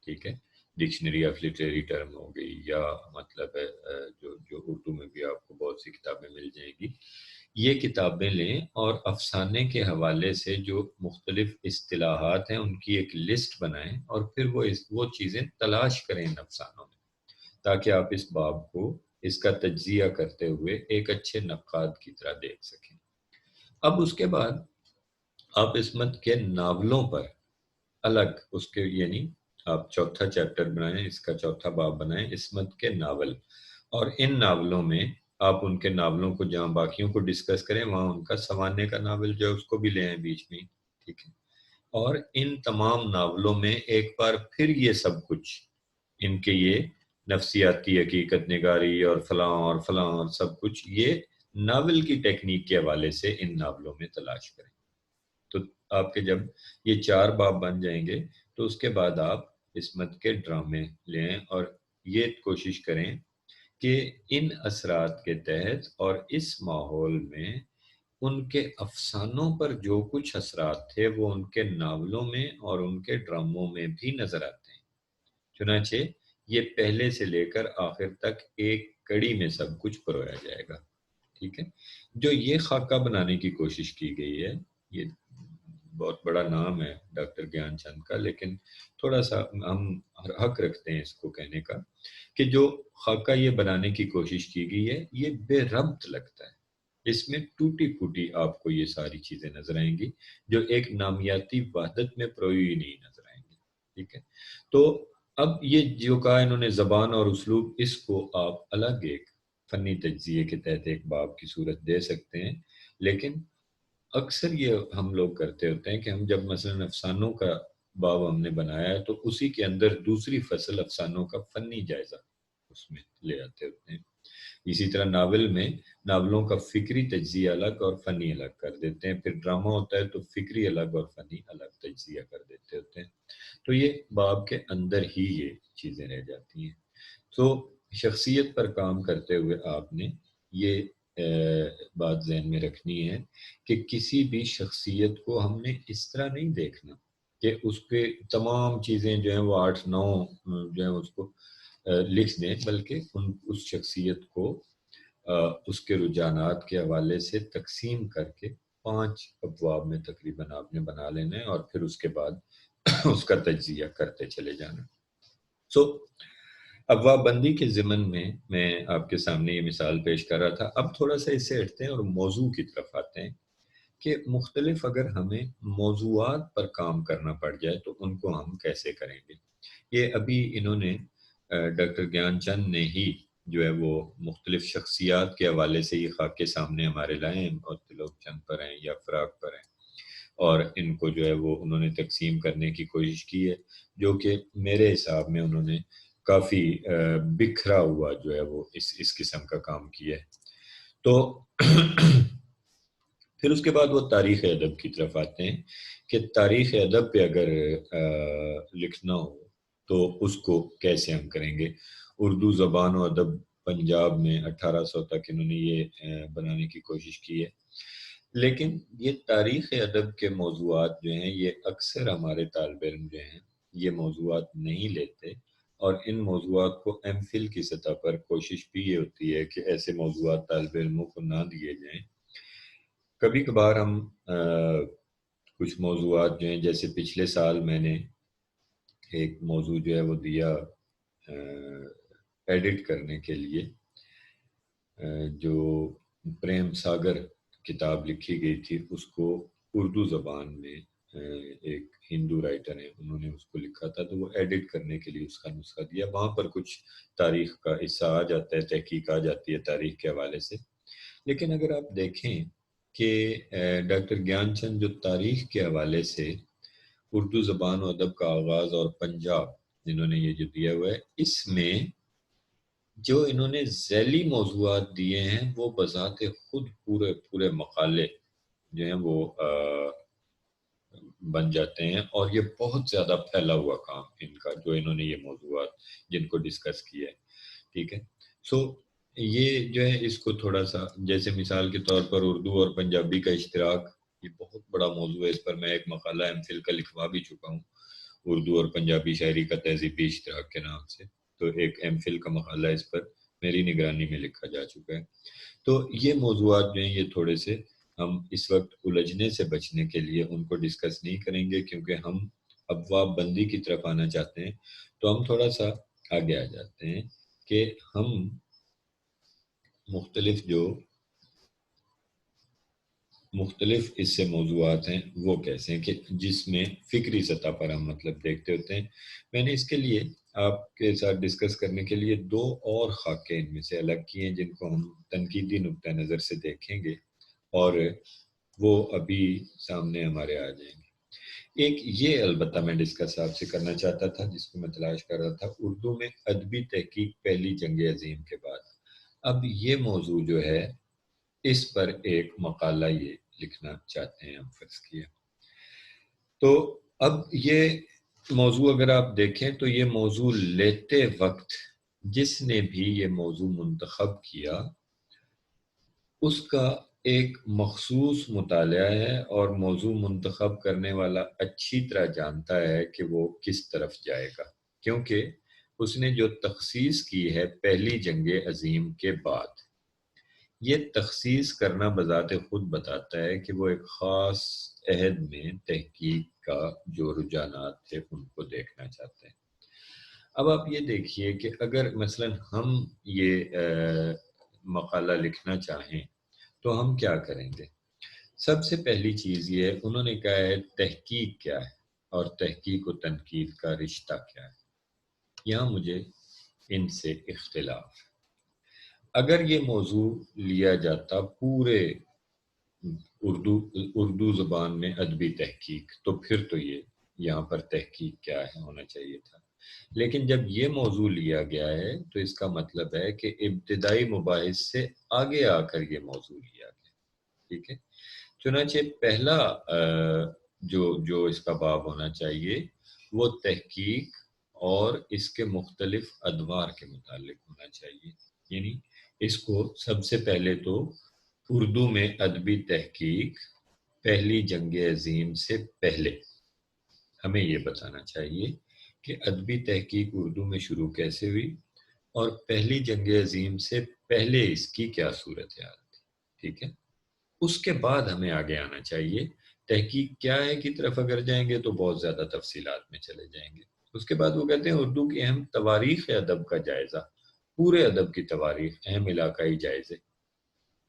S1: ٹھیک ہے، ڈکشنری آف لٹریری ٹرم ہو گئی، یا مطلب ہے جو اردو میں بھی آپ کو بہت سی کتابیں مل جائیں گی. یہ کتابیں لیں اور افسانے کے حوالے سے جو مختلف اصطلاحات ہیں ان کی ایک لسٹ بنائیں اور پھر وہ چیزیں تلاش کریں ان افسانوں میں، تاکہ آپ اس باب کو، اس کا تجزیہ کرتے ہوئے ایک اچھے نقاد کی طرح دیکھ سکیں. اب اس کے بعد آپ عصمت کے ناولوں پر الگ اس کے، یعنی آپ چوتھا چیپٹر بنائیں، اس کا چوتھا باب بنائیں عصمت کے ناول. اور ان ناولوں میں آپ ان کے ناولوں کو جہاں باقیوں کو ڈسکس کریں وہاں ان کا سوانح کا ناول جو ہے اس کو بھی لے آئیں بیچ میں، ٹھیک ہے. اور ان تمام ناولوں میں ایک بار پھر یہ سب کچھ، ان کے یہ نفسیاتی حقیقت نگاری اور فلاں اور سب کچھ، یہ ناول کی ٹیکنیک کے حوالے سے ان ناولوں میں تلاش کریں. تو آپ کے جب یہ 4 باب بن جائیں گے تو اس کے بعد آپ عصمت کے ڈرامے لیں اور یہ کوشش کریں کہ ان اثرات کے تحت اور اس ماحول میں ان کے افسانوں پر جو کچھ اثرات تھے وہ ان کے ناولوں میں اور ان کے ڈراموں میں بھی نظر آتے ہیں۔ چنانچہ یہ پہلے سے لے کر آخر تک ایک کڑی میں سب کچھ پرویا جائے گا، ٹھیک ہے۔ جو یہ خاکہ بنانے کی کوشش کی گئی ہے، یہ بہت بڑا نام ہے ڈاکٹر گیان چند کا، لیکن تھوڑا سا ہم حق رکھتے ہیں اس کو کہنے کا کہ جو خاکہ یہ بنانے کی کوشش کی گئی ہے یہ بے ربط لگتا ہے۔ اس میں ٹوٹی پھوٹی آپ کو یہ ساری چیزیں نظر آئیں گی جو ایک نامیاتی وحدت میں پروئی ہوئی نہیں نظر آئیں گی، ٹھیک ہے۔ تو اب یہ جو کہا انہوں نے زبان اور اسلوب، اس کو آپ الگ ایک فنی تجزیے کے تحت ایک باب کی صورت دے سکتے ہیں، لیکن اکثر یہ ہم لوگ کرتے ہوتے ہیں کہ ہم جب مثلا افسانوں کا باب ہم نے بنایا ہے تو اسی کے اندر دوسری فصل افسانوں کا فنی جائزہ اس میں لے آتے ہوتے ہیں۔ اسی طرح ناول میں ناولوں کا فکری تجزیہ الگ اور فنی الگ کر دیتے ہیں، پھر ڈرامہ ہوتا ہے تو فکری الگ اور فنی الگ تجزیہ کر دیتے ہوتے ہیں۔ تو یہ باب کے اندر ہی یہ چیزیں رہ جاتی ہیں۔ تو شخصیت پر کام کرتے ہوئے آپ نے یہ بات ذہن میں رکھنی ہے کہ کسی بھی شخصیت کو ہم نے اس طرح نہیں دیکھنا کہ اس کے تمام چیزیں جو ہیں وہ 8-9 جو ہیں اس کو لکھ دیں، بلکہ اس شخصیت کو اس کے رجحانات کے حوالے سے تقسیم کر کے 5 ابواب میں تقریباً آپ نے بنا لینا ہے اور پھر اس کے بعد اس کا تجزیہ کرتے چلے جانا۔ ابواب بندی کے ضمن میں آپ کے سامنے یہ مثال پیش کر رہا تھا۔ اب تھوڑا سا اس سے ہٹتے ہیں اور موضوع کی طرف آتے ہیں کہ مختلف اگر ہمیں موضوعات پر کام کرنا پڑ جائے تو ان کو ہم کیسے کریں گے۔ یہ ابھی انہوں نے ڈاکٹر گیان چند نے ہی جو ہے وہ مختلف شخصیات کے حوالے سے یہ خاکے سامنے ہمارے لائے ہیں، اور تلوک چند پر ہیں یا فراق پر ہیں، اور ان کو جو ہے وہ انہوں نے تقسیم کرنے کی کوشش کی ہے، جو کہ میرے حساب میں انہوں نے کافی بکھرا ہوا جو ہے وہ اس قسم کا کام کیا ہے۔ تو پھر اس کے بعد وہ تاریخ ادب کی طرف آتے ہیں کہ تاریخ ادب پہ اگر لکھنا ہو تو اس کو کیسے ہم کریں گے۔ اردو زبان و ادب پنجاب میں 1800 تک انہوں نے یہ بنانے کی کوشش کی ہے، لیکن یہ تاریخ ادب کے موضوعات جو ہیں یہ اکثر ہمارے طالب علم جو ہیں یہ موضوعات نہیں لیتے، اور ان موضوعات کو ایم فل کی سطح پر کوشش بھی یہ ہوتی ہے کہ ایسے موضوعات طالب علموں کو نہ دیے جائیں۔ کبھی کبھار ہم کچھ موضوعات جو ہیں، جیسے پچھلے سال میں نے ایک موضوع جو ہے وہ دیا ایڈٹ کرنے کے لیے، جو پریم ساگر کتاب لکھی گئی تھی اس کو اردو زبان میں ایک ہندو رائٹر ہیں انہوں نے اس کو لکھا تھا، تو وہ ایڈٹ کرنے کے لیے اس کا نسخہ دیا۔ وہاں پر کچھ تاریخ کا حصہ آ جاتا ہے، تحقیق آ جاتی ہے تاریخ کے حوالے سے، لیکن اگر آپ دیکھیں کہ ڈاکٹر گیان چند جو تاریخ کے حوالے سے اردو زبان و ادب کا آغاز اور پنجاب جنہوں نے یہ جو دیا ہوا ہے، اس میں جو انہوں نے ذیلی موضوعات دیے ہیں وہ بذات خود پورے مقالے جو ہیں وہ بن جاتے ہیں، اور یہ بہت زیادہ پھیلا ہوا کام ان کا جو انہوں نے یہ موضوعات جن کو ڈسکس کیا ہے، ٹھیک ہے۔ یہ جو ہے اس کو تھوڑا سا، جیسے مثال کے طور پر اردو اور پنجابی کا اشتراک، یہ بہت بڑا موضوع ہے، اس پر میں ایک مقالہ ایم فل کا لکھوا بھی چکا ہوں، اردو اور پنجابی شاعری کا تہذیبی اشتراک کے نام سے، تو ایک ایم فل کا مقالہ اس پر میری نگرانی میں لکھا جا چکا ہے۔ تو یہ موضوعات جو ہیں یہ تھوڑے سے ہم اس وقت الجھنے سے بچنے کے لیے ان کو ڈسکس نہیں کریں گے، کیونکہ ہم ابواب بندی کی طرف آنا چاہتے ہیں، تو ہم تھوڑا سا آگے آ جاتے ہیں کہ ہم مختلف اس سے موضوعات ہیں وہ کیسے ہیں کہ جس میں فکری سطح پر ہم مطلب دیکھتے ہوتے ہیں۔ میں نے اس کے لیے آپ کے ساتھ ڈسکس کرنے کے لیے 2 اور خاکے ان میں سے الگ کیے ہیں جن کو ہم تنقیدی نقطہ نظر سے دیکھیں گے، اور وہ ابھی سامنے ہمارے آ جائیں گے۔ ایک یہ البتہ میں ڈسکس آپ سے کرنا چاہتا تھا جس کو میں تلاش کر رہا تھا، اردو میں ادبی تحقیق پہلی جنگ عظیم کے بعد۔ اب یہ موضوع جو ہے اس پر ایک مقالہ یہ لکھنا چاہتے ہیں ہم، فرض کیا تو اب یہ موضوع اگر آپ دیکھیں تو یہ موضوع لیتے وقت جس نے بھی یہ موضوع منتخب کیا اس کا ایک مخصوص مطالعہ ہے، اور موضوع منتخب کرنے والا اچھی طرح جانتا ہے کہ وہ کس طرف جائے گا، کیونکہ اس نے جو تخصیص کی ہے پہلی جنگ عظیم کے بعد، یہ تخصیص کرنا بذات خود بتاتا ہے کہ وہ ایک خاص عہد میں تحقیق کا جو رجحانات تھے ان کو دیکھنا چاہتے ہیں۔ اب آپ یہ دیکھیے کہ اگر مثلا ہم یہ مقالہ لکھنا چاہیں تو ہم کیا کریں گے؟ سب سے پہلی چیز یہ ہے، انہوں نے کہا ہے تحقیق کیا ہے اور تحقیق و تنقید کا رشتہ کیا ہے۔ یہاں مجھے ان سے اختلاف۔ اگر یہ موضوع لیا جاتا پورے اردو زبان میں ادبی تحقیق، تو پھر تو یہ یہاں پر تحقیق کیا ہے ہونا چاہیے تھا، لیکن جب یہ موضوع لیا گیا ہے تو اس کا مطلب ہے کہ ابتدائی مباحث سے آگے آ کر یہ موضوع لیا گیا، ٹھیک ہے۔ چنانچہ پہلا جو اس کا باب ہونا چاہیے وہ تحقیق اور اس کے مختلف ادوار کے متعلق ہونا چاہیے، یعنی اس کو سب سے پہلے تو اردو میں ادبی تحقیق پہلی جنگ عظیم سے پہلے ہمیں یہ بتانا چاہیے کہ ادبی تحقیق اردو میں شروع کیسے ہوئی اور پہلی جنگ عظیم سے پہلے اس کی کیا صورتحال تھی، ٹھیک ہے۔ اس کے بعد ہمیں آگے آنا چاہیے، تحقیق کیا ہے کی طرف اگر جائیں گے تو بہت زیادہ تفصیلات میں چلے جائیں گے۔ اس کے بعد وہ کہتے ہیں اردو کی اہم تواریخ ادب کا جائزہ، پورے ادب کی تواریخ، اہم علاقائی جائزے۔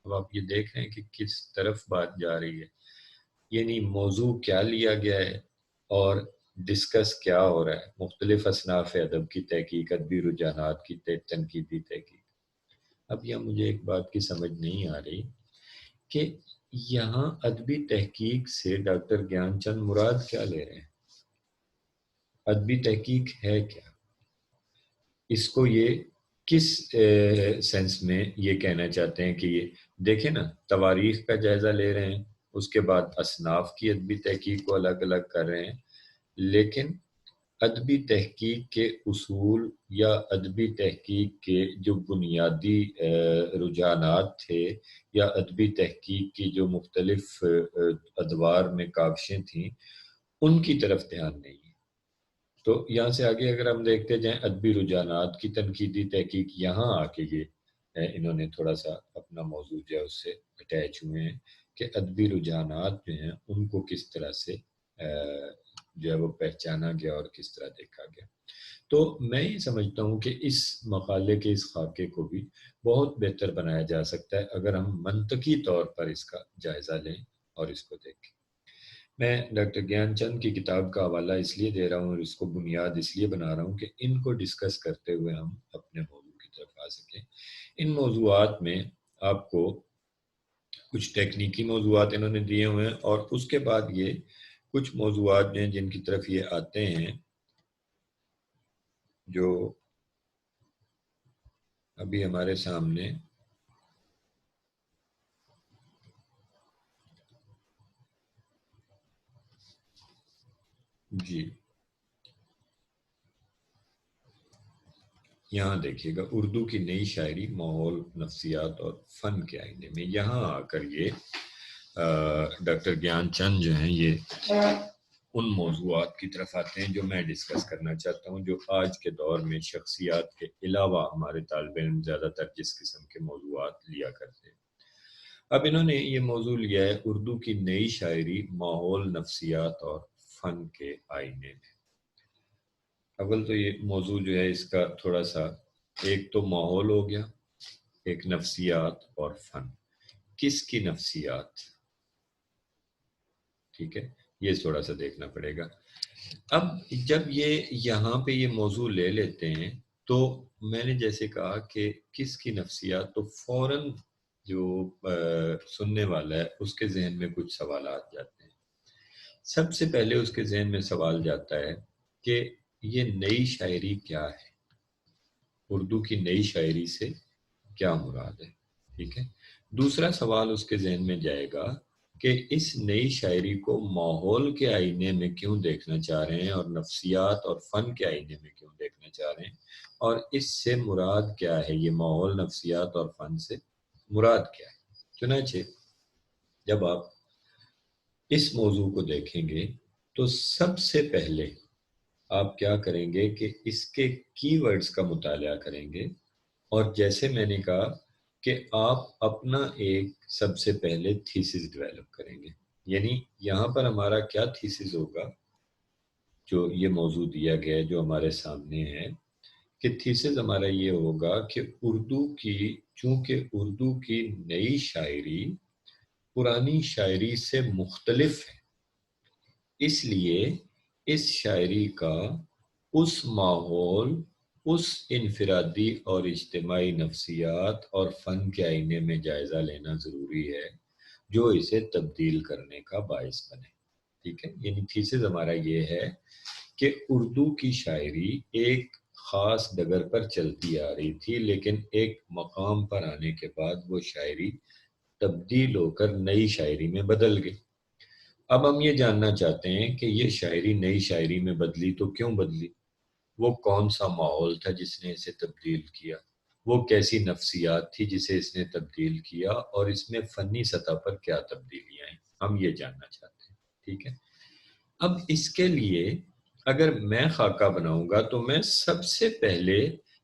S1: اب آپ یہ دیکھ رہے ہیں کہ کس طرف بات جا رہی ہے، یعنی موضوع کیا لیا گیا ہے اور ڈسکس کیا ہو رہا ہے، مختلف اصناف ادب کی تحقیق، ادبی رجحانات کی تنقیدی تحقیق۔ اب یہاں مجھے ایک بات کی سمجھ نہیں آ رہی کہ یہاں ادبی تحقیق سے ڈاکٹر گیان چند مراد کیا لے رہے ہیں؟ ادبی تحقیق ہے کیا؟ اس کو یہ کس سینس میں یہ کہنا چاہتے ہیں کہ یہ دیکھیں نا، تواریخ کا جائزہ لے رہے ہیں، اس کے بعد اصناف کی ادبی تحقیق کو الگ الگ کر رہے ہیں، لیکن ادبی تحقیق کے اصول یا ادبی تحقیق کے جو بنیادی رجحانات تھے یا ادبی تحقیق کی جو مختلف ادوار میں کاوشیں تھیں ان کی طرف دھیان نہیں ہے۔ تو یہاں سے آگے اگر ہم دیکھتے جائیں ادبی رجحانات کی تنقیدی تحقیق، یہاں آ کے یہ انہوں نے تھوڑا سا اپنا موضوع جو ہے اس سے اٹیچ ہوئے ہیں کہ ادبی رجحانات جو ہیں ان کو کس طرح سے جو ہے وہ پہچانا گیا اور کس طرح دیکھا گیا۔ تو میں یہ سمجھتا ہوں کہ اس مقالے کے اس خاکے کو بھی بہت بہتر بنایا جا سکتا ہے اگر ہم منطقی طور پر اس کا جائزہ لیں اور اس کو دیکھیں۔ میں ڈاکٹر گیان چند کی کتاب کا حوالہ اس لیے دے رہا ہوں اور اس کو بنیاد اس لیے بنا رہا ہوں کہ ان کو ڈسکس کرتے ہوئے ہم اپنے موضوع کی طرف آ سکیں۔ ان موضوعات میں آپ کو کچھ تکنیکی موضوعات انہوں نے دیے ہوئے ہیں، اور اس کے بعد یہ کچھ موضوعات ہیں جن کی طرف یہ آتے ہیں جو ابھی ہمارے سامنے جی یہاں دیکھیے گا، اردو کی نئی شاعری، ماحول، نفسیات اور فن کے آئینے میں، یہاں آ کر یہ ڈاکٹر گیان چند جو ہیں یہ ان موضوعات کی طرف آتے ہیں جو میں ڈسکس کرنا چاہتا ہوں، جو آج کے دور میں شخصیات کے علاوہ ہمارے طالب علم زیادہ تر جس قسم کے موضوعات لیا کرتے ہیں۔ اب انہوں نے یہ موضوع لیا ہے اردو کی نئی شاعری، ماحول، نفسیات اور فن کے آئینے میں۔ اول تو یہ موضوع جو ہے اس کا تھوڑا سا، ایک تو ماحول ہو گیا، ایک نفسیات اور فن۔ کس کی نفسیات؟ ٹھیک ہے، یہ تھوڑا سا دیکھنا پڑے گا۔ اب جب یہ یہاں پہ یہ موضوع لے لیتے ہیں تو میں نے جیسے کہا کہ کس کی نفسیات، تو فوراً جو سننے والا ہے اس کے ذہن میں کچھ سوالات جاتے ہیں۔ سب سے پہلے اس کے ذہن میں سوال جاتا ہے کہ یہ نئی شاعری کیا ہے، اردو کی نئی شاعری سے کیا مراد ہے، ٹھیک ہے۔ دوسرا سوال اس کے ذہن میں جائے گا کہ اس نئی شاعری کو ماحول کے آئینے میں کیوں دیکھنا چاہ رہے ہیں اور نفسیات اور فن کے آئینے میں کیوں دیکھنا چاہ رہے ہیں، اور اس سے مراد کیا ہے، یہ ماحول، نفسیات اور فن سے مراد کیا ہے۔ چنانچہ جب آپ اس موضوع کو دیکھیں گے تو سب سے پہلے آپ کیا کریں گے کہ اس کے کی ورڈز کا مطالعہ کریں گے، اور جیسے میں نے کہا کہ آپ اپنا ایک سب سے پہلے تھیسس ڈیولپ کریں گے۔ یعنی یہاں پر ہمارا کیا تھیسس ہوگا، جو یہ موضوع دیا گیا ہے جو ہمارے سامنے ہے، کہ تھیسس ہمارا یہ ہوگا کہ چونکہ اردو کی نئی شاعری پرانی شاعری سے مختلف ہے، اس لیے اس شاعری کا اس ماحول، اس انفرادی اور اجتماعی نفسیات اور فن کے آئینے میں جائزہ لینا ضروری ہے جو اسے تبدیل کرنے کا باعث بنے۔ ٹھیک ہے، یعنی تھیسس ہمارا یہ ہے کہ اردو کی شاعری ایک خاص ڈگر پر چلتی آ رہی تھی، لیکن ایک مقام پر آنے کے بعد وہ شاعری تبدیل ہو کر نئی شاعری میں بدل گئی۔ اب ہم یہ جاننا چاہتے ہیں کہ یہ شاعری نئی شاعری میں بدلی تو کیوں بدلی، وہ کون سا ماحول تھا جس نے اسے تبدیل کیا، وہ کیسی نفسیات تھی جسے اس نے تبدیل کیا، اور اس میں فنی سطح پر کیا تبدیلیاں ہیں، ہم یہ جاننا چاہتے ہیں۔ ٹھیک ہے، اب اس کے لیے اگر میں خاکہ بناؤں گا تو میں سب سے پہلے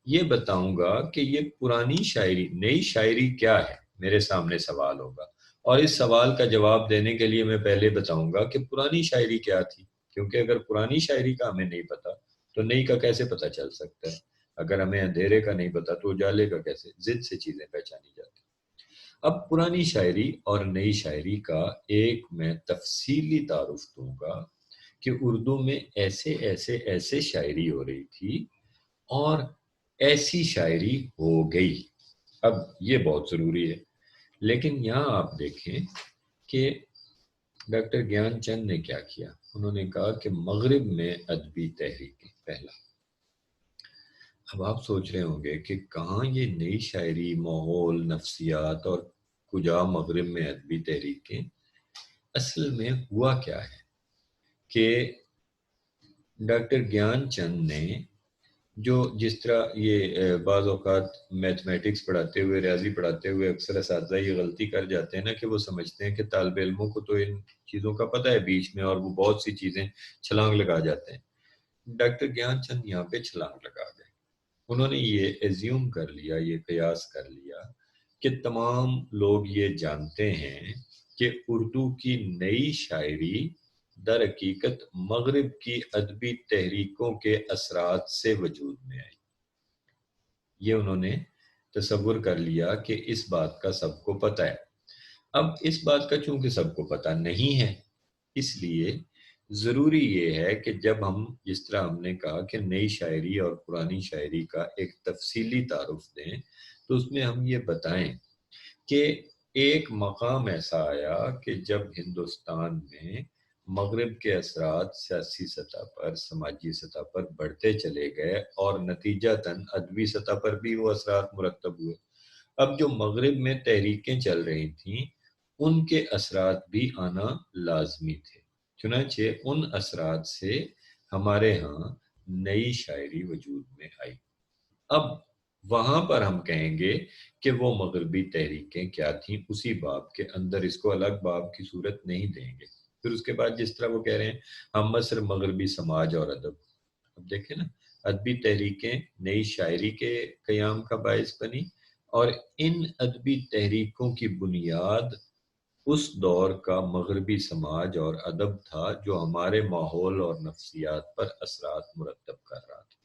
S1: یہ بتاؤں گا کہ یہ پرانی شاعری، نئی شاعری کیا ہے، میرے سامنے سوال ہوگا، اور اس سوال کا جواب دینے کے لیے میں پہلے بتاؤں گا کہ پرانی شاعری کیا تھی، کیونکہ اگر پرانی شاعری کا ہمیں نہیں پتا تو نئی کا کیسے پتا چل سکتا ہے، اگر ہمیں اندھیرے کا نہیں پتا تو اجالے کا کیسے، ضد سے چیزیں پہچانی جاتی۔ اب پرانی شاعری اور نئی شاعری کا ایک میں تفصیلی تعارف دوں گا کہ اردو میں ایسے شاعری ہو رہی تھی اور ایسی شاعری ہو گئی۔ اب یہ بہت ضروری ہے، لیکن یہاں آپ دیکھیں کہ ڈاکٹر گیان چند نے کیا کیا، انہوں نے کہا کہ مغرب میں ادبی تحریک پہلا۔ اب آپ سوچ رہے ہوں گے کہ کہاں یہ نئی شاعری، ماحول، نفسیات اور کجا مغرب میں ادبی تحریکیں۔ اصل میں ہوا کیا ہے کہ ڈاکٹر گیان چند نے جو جس طرح یہ بعض اوقات میتھمیٹکس پڑھاتے ہوئے، ریاضی پڑھاتے ہوئے اکثر اساتذہ یہ غلطی کر جاتے ہیں نا کہ وہ سمجھتے ہیں کہ طالب علموں کو تو ان چیزوں کا پتہ ہے بیچ میں، اور وہ بہت سی چیزیں چھلانگ لگا جاتے ہیں۔ ڈاکٹر گیان چند یہاں پہ چھلانگ لگا گئے، انہوں نے یہ ایزیوم کر لیا، یہ قیاس کر لیا کہ تمام لوگ یہ جانتے ہیں کہ اردو کی نئی شاعری در حقیقت مغرب کی ادبی تحریکوں کے اثرات سے وجود میں آئی۔ یہ انہوں نے تصور کر لیا کہ اس بات کا سب کو پتہ ہے۔ اب اس بات کا چونکہ سب کو پتہ نہیں ہے، اس لیے ضروری یہ ہے کہ جب ہم، جس طرح ہم نے کہا کہ نئی شاعری اور پرانی شاعری کا ایک تفصیلی تعارف دیں، تو اس میں ہم یہ بتائیں کہ ایک مقام ایسا آیا کہ جب ہندوستان میں مغرب کے اثرات سیاسی سطح پر، سماجی سطح پر بڑھتے چلے گئے، اور نتیجتاً ادبی سطح پر بھی وہ اثرات مرتب ہوئے۔ اب جو مغرب میں تحریکیں چل رہی تھیں ان کے اثرات بھی آنا لازمی تھے، چنانچہ ان اثرات سے ہمارے ہاں نئی شاعری وجود میں آئی۔ اب وہاں پر ہم کہیں گے کہ وہ مغربی تحریکیں کیا تھیں، اسی باب کے اندر، اس کو الگ باب کی صورت نہیں دیں گے۔ پھر اس کے بعد جس طرح وہ کہہ رہے ہیں ہم مصر مغربی سماج اور ادب، اب دیکھیں نا، ادبی تحریکیں نئی شاعری کے قیام کا باعث بنی، اور ان ادبی تحریکوں کی بنیاد اس دور کا مغربی سماج اور ادب تھا جو ہمارے ماحول اور نفسیات پر اثرات مرتب کر رہا تھا۔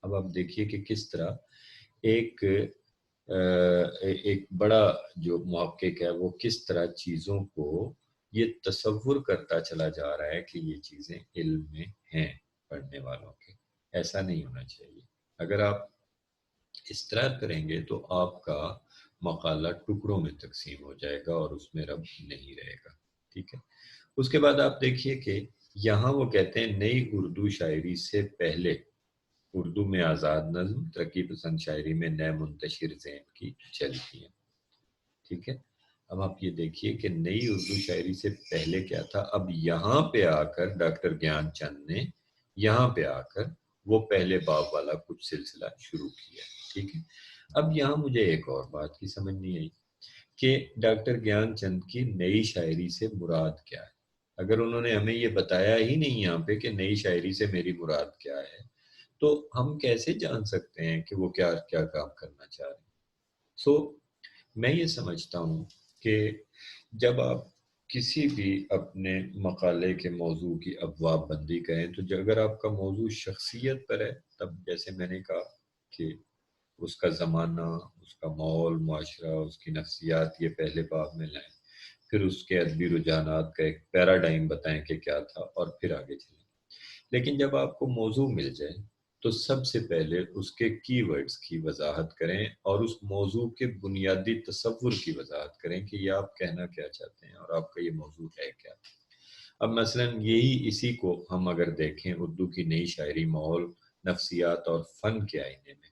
S1: اب آپ دیکھیے کہ کس طرح ایک بڑا جو محقق ہے وہ کس طرح چیزوں کو یہ تصور کرتا چلا جا رہا ہے کہ یہ چیزیں علم میں ہیں پڑھنے والوں کے۔ ایسا نہیں ہونا چاہیے۔ اگر آپ اس طرح کریں گے تو آپ کا مقالہ ٹکڑوں میں تقسیم ہو جائے گا اور اس میں رب نہیں رہے گا۔ ٹھیک ہے، اس کے بعد آپ دیکھیے کہ یہاں وہ کہتے ہیں نئی اردو شاعری سے پہلے اردو میں آزاد نظم، ترقی پسند شاعری میں نئے منتشر ذہن کی چلتی ہیں۔ ٹھیک ہے، اب آپ یہ دیکھیے کہ نئی اردو شاعری سے پہلے کیا تھا. اب یہاں پہ آ کر ڈاکٹر گیان چند نے یہاں پہ آ کر وہ پہلے باب والا کچھ سلسلہ شروع کیا. ٹھیک ہے. اب یہاں مجھے ایک اور بات کی سمجھ نہیں آئی کہ ڈاکٹر گیان چند کی نئی شاعری سے مراد کیا ہے. اگر انہوں نے ہمیں یہ بتایا ہی نہیں یہاں پہ کہ نئی شاعری سے میری مراد کیا ہے, تو ہم کیسے جان سکتے ہیں کہ وہ کیا کیا کام کرنا چاہ رہے ہیں. سو میں یہ سمجھتا ہوں کہ جب آپ کسی بھی اپنے مقالے کے موضوع کی ابواب بندی کریں تو اگر آپ کا موضوع شخصیت پر ہے, تب جیسے میں نے کہا کہ اس کا زمانہ, اس کا ماحول, معاشرہ, اس کی نفسیات یہ پہلے باب میں لائیں. پھر اس کے ادبی رجحانات کا ایک پیراڈائم بتائیں کہ کیا تھا, اور پھر آگے چلیں. لیکن جب آپ کو موضوع مل جائے تو سب سے پہلے اس کے کی ورڈز کی وضاحت کریں اور اس موضوع کے بنیادی تصور کی وضاحت کریں کہ یہ آپ کہنا کیا چاہتے ہیں اور آپ کا یہ موضوع ہے کیا. اب مثلا اسی کو ہم اگر دیکھیں اردو کی نئی شاعری, ماحول, نفسیات اور فن کے آئینے میں,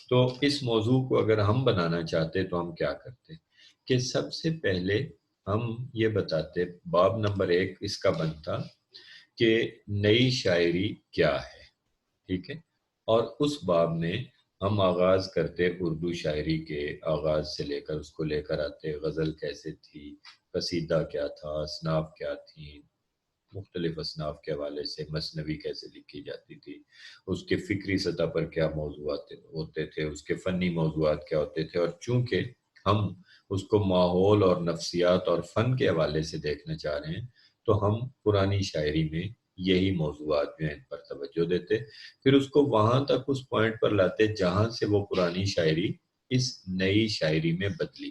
S1: تو اس موضوع کو اگر ہم بنانا چاہتے تو ہم کیا کرتے کہ سب سے پہلے ہم یہ بتاتے, باب نمبر 1 اس کا بنتا کہ نئی شاعری کیا ہے. ٹھیک ہے. اور اس باب میں ہم آغاز کرتے اردو شاعری کے آغاز سے لے کر اس کو لے کر آتے غزل کیسے تھی, قصیدہ کیا تھا, اصناف کیا تھیں, مختلف اصناف کے حوالے سے مثنوی کیسے لکھی جاتی تھی, اس کے فکری سطح پر کیا موضوعات ہوتے تھے, اس کے فنی موضوعات کیا ہوتے تھے. اور چونکہ ہم اس کو ماحول اور نفسیات اور فن کے حوالے سے دیکھنا چاہ رہے ہیں تو ہم پرانی شاعری میں یہی موضوعات جو ہیں ان پر توجہ دیتے, پھر اس کو وہاں تک اس پوائنٹ پر لاتے جہاں سے وہ پرانی شاعری اس نئی شاعری میں بدلی.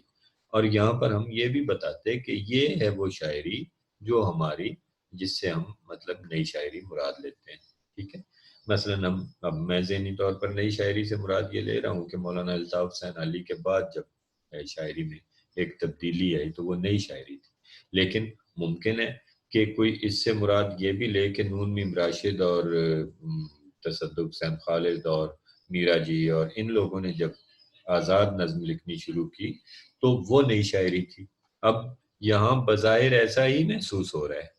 S1: اور یہاں پر ہم یہ بھی بتاتے کہ یہ ہے وہ شاعری جو ہماری, جس سے ہم مطلب نئی شاعری مراد لیتے ہیں. ٹھیک ہے. مثلا اب میں ذہنی طور پر نئی شاعری سے مراد یہ لے رہا ہوں کہ مولانا الطاف حسین علی کے بعد جب شاعری میں ایک تبدیلی آئی تو وہ نئی شاعری تھی. لیکن ممکن ہے کہ کوئی اس سے مراد یہ بھی لے کہ نون میم راشد اور تصدق حسین خالد اور میرا جی اور ان لوگوں نے جب آزاد نظم لکھنی شروع کی تو وہ نئی شاعری تھی. اب یہاں بظاہر ایسا ہی محسوس ہو رہا ہے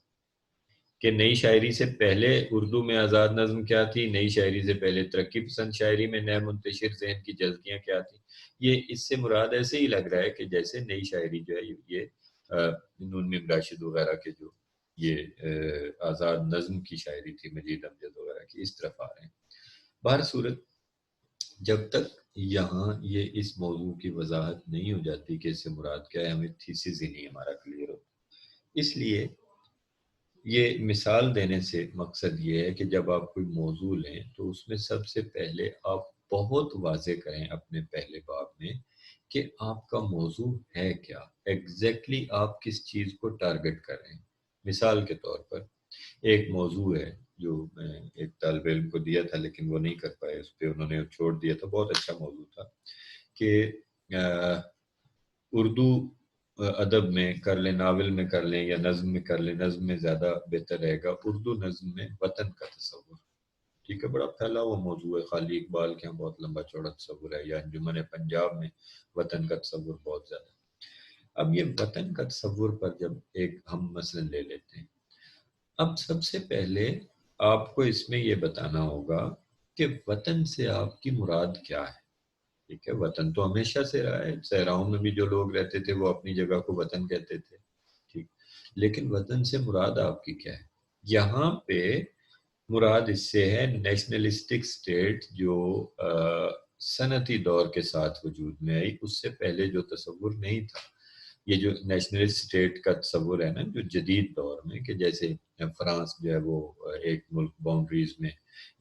S1: کہ نئی شاعری سے پہلے اردو میں آزاد نظم کیا تھی, نئی شاعری سے پہلے ترقی پسند شاعری میں نئے منتشر ذہن کی جذبیاں کیا تھی. یہ اس سے مراد ایسے ہی لگ رہا ہے کہ جیسے نئی شاعری جو ہے یہ نون میم راشد وغیرہ کے جو یہ آزاد نظم کی شاعری تھی, مجید امجد وغیرہ کی, اس طرف آ رہے ہیں. بہر صورت جب تک یہاں یہ اس موضوع کی وضاحت نہیں ہو جاتی کہ اس سے مراد کیا ہے, ہمیں تھیسس ہی نہیں ہمارا کلیئر ہوتا. اس لیے یہ مثال دینے سے مقصد یہ ہے کہ جب آپ کوئی موضوع لیں تو اس میں سب سے پہلے آپ بہت واضح کریں اپنے پہلے باب میں کہ آپ کا موضوع ہے کیا, ایگزیکٹلی آپ کس چیز کو ٹارگٹ کر رہے ہیں. مثال کے طور پر ایک موضوع ہے جو میں ایک طالب علم کو دیا تھا لیکن وہ نہیں کر پائے, اس پہ انہوں نے چھوڑ دیا تھا, بہت اچھا موضوع تھا کہ اردو ادب میں کر لیں, ناول میں کر لیں یا نظم میں کر لیں, نظم میں زیادہ بہتر رہے گا, اردو نظم میں وطن کا تصور. ٹھیک ہے. بڑا پھیلا ہوا موضوع ہے, خالی اقبال کے یہاں بہت لمبا چوڑا تصور ہے, یا انجمن پنجاب میں وطن کا تصور بہت زیادہ. اب یہ وطن کا تصور پر جب ایک ہم مثلا لے لیتے ہیں, اب سب سے پہلے آپ کو اس میں یہ بتانا ہوگا کہ وطن سے آپ کی مراد کیا ہے. ٹھیک ہے. وطن تو ہمیشہ سے رہا ہے, صحراؤں میں بھی جو لوگ رہتے تھے وہ اپنی جگہ کو وطن کہتے تھے. ٹھیک. لیکن وطن سے مراد آپ کی کیا ہے. یہاں پہ مراد اس سے ہے نیشنلسٹک سٹیٹ جو صنعتی دور کے ساتھ وجود میں آئی, اس سے پہلے جو تصور نہیں تھا. یہ جو نیشنلسٹ سٹیٹ کا تصور ہے نا جو جدید دور میں, کہ جیسے فرانس جو ہے وہ ایک ملک باؤنڈریز میں,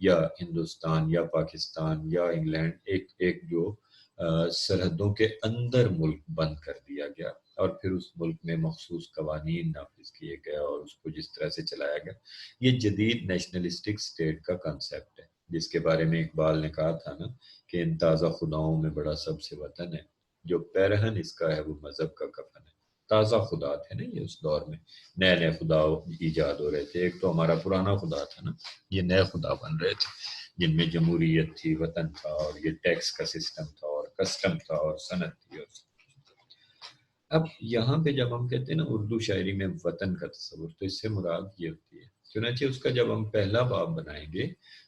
S1: یا ہندوستان یا پاکستان یا انگلینڈ ایک جو سرحدوں کے اندر ملک بند کر دیا گیا اور پھر اس ملک میں مخصوص قوانین نافذ کیے گئے اور اس کو جس طرح سے چلایا گیا. یہ جدید نیشنلسٹک سٹیٹ کا کنسیپٹ ہے جس کے بارے میں اقبال نے کہا تھا نا کہ ان تازہ خداؤں میں بڑا سب سے وطن ہے, جو پیرہن اس کا ہے وہ مذہب کا کفن ہے. تازہ خدا تھے نا یہ اس دور میں, نئے نئے خدا ایجاد ہو رہے تھے. ایک تو ہمارا پرانا خدا تھا نا, یہ نئے خدا بن رہے تھے جن میں جمہوریت تھی, وطن تھا, اور یہ ٹیکس کا سسٹم تھا, اور کسٹم تھا, اور صنعت تھی. اور اب یہاں پہ جب ہم کہتے ہیں نا اردو شاعری میں وطن کا تصور، تو اس سے مراد یہ ہوتی ہے، چنانچہ اس کا جب ہم پہلا باب بنائیں گے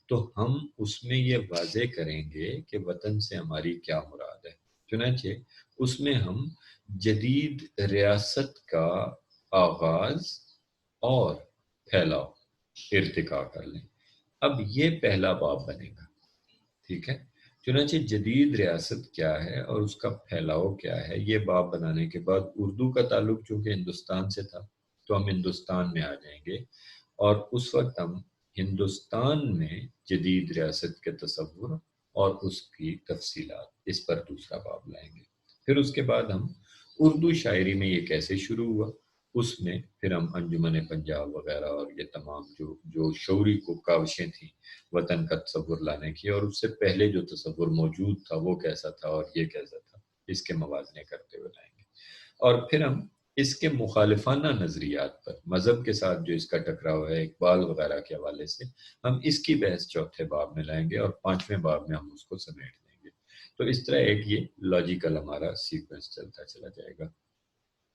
S1: تو ہم اس میں یہ واضح کریں گے کہ وطن سے ہماری کیا مراد ہے۔ چنانچہ اس میں ہم جدید ریاست کا آغاز اور پھیلاؤ ارتقا کر لیں۔ اب یہ پہلا باب بنے گا، ٹھیک ہے۔ چنانچہ جدید ریاست کیا ہے اور اس کا پھیلاؤ کیا ہے، یہ باب بنانے کے بعد اردو کا تعلق چونکہ ہندوستان سے تھا تو ہم ہندوستان میں آ جائیں گے، اور اس وقت ہم ہندوستان میں جدید ریاست کے تصور اور اس کی تفصیلات، اس پر دوسرا باب لائیں گے۔ پھر اس کے بعد ہم اردو شاعری میں یہ کیسے شروع ہوا، اس میں پھر ہم انجمن پنجاب وغیرہ اور یہ تمام جو شعوری کو کاوشیں تھیں وطن کا تصور لانے کی، اور اس سے پہلے جو تصور موجود تھا وہ کیسا تھا اور یہ کیسا تھا، اس کے موازنے کرتے ہوئے لائیں گے۔ اور پھر ہم اس کے مخالفانہ نظریات پر، مذہب کے ساتھ جو اس کا ٹکراؤ ہے اقبال وغیرہ کے حوالے سے، ہم اس کی بحث چوتھے باب میں لائیں گے اور پانچویں باب میں ہم اس کو سمیٹ دیں گے۔ تو اس طرح ایک یہ لاجیکل ہمارا سیکوینس چلتا چلا جائے گا۔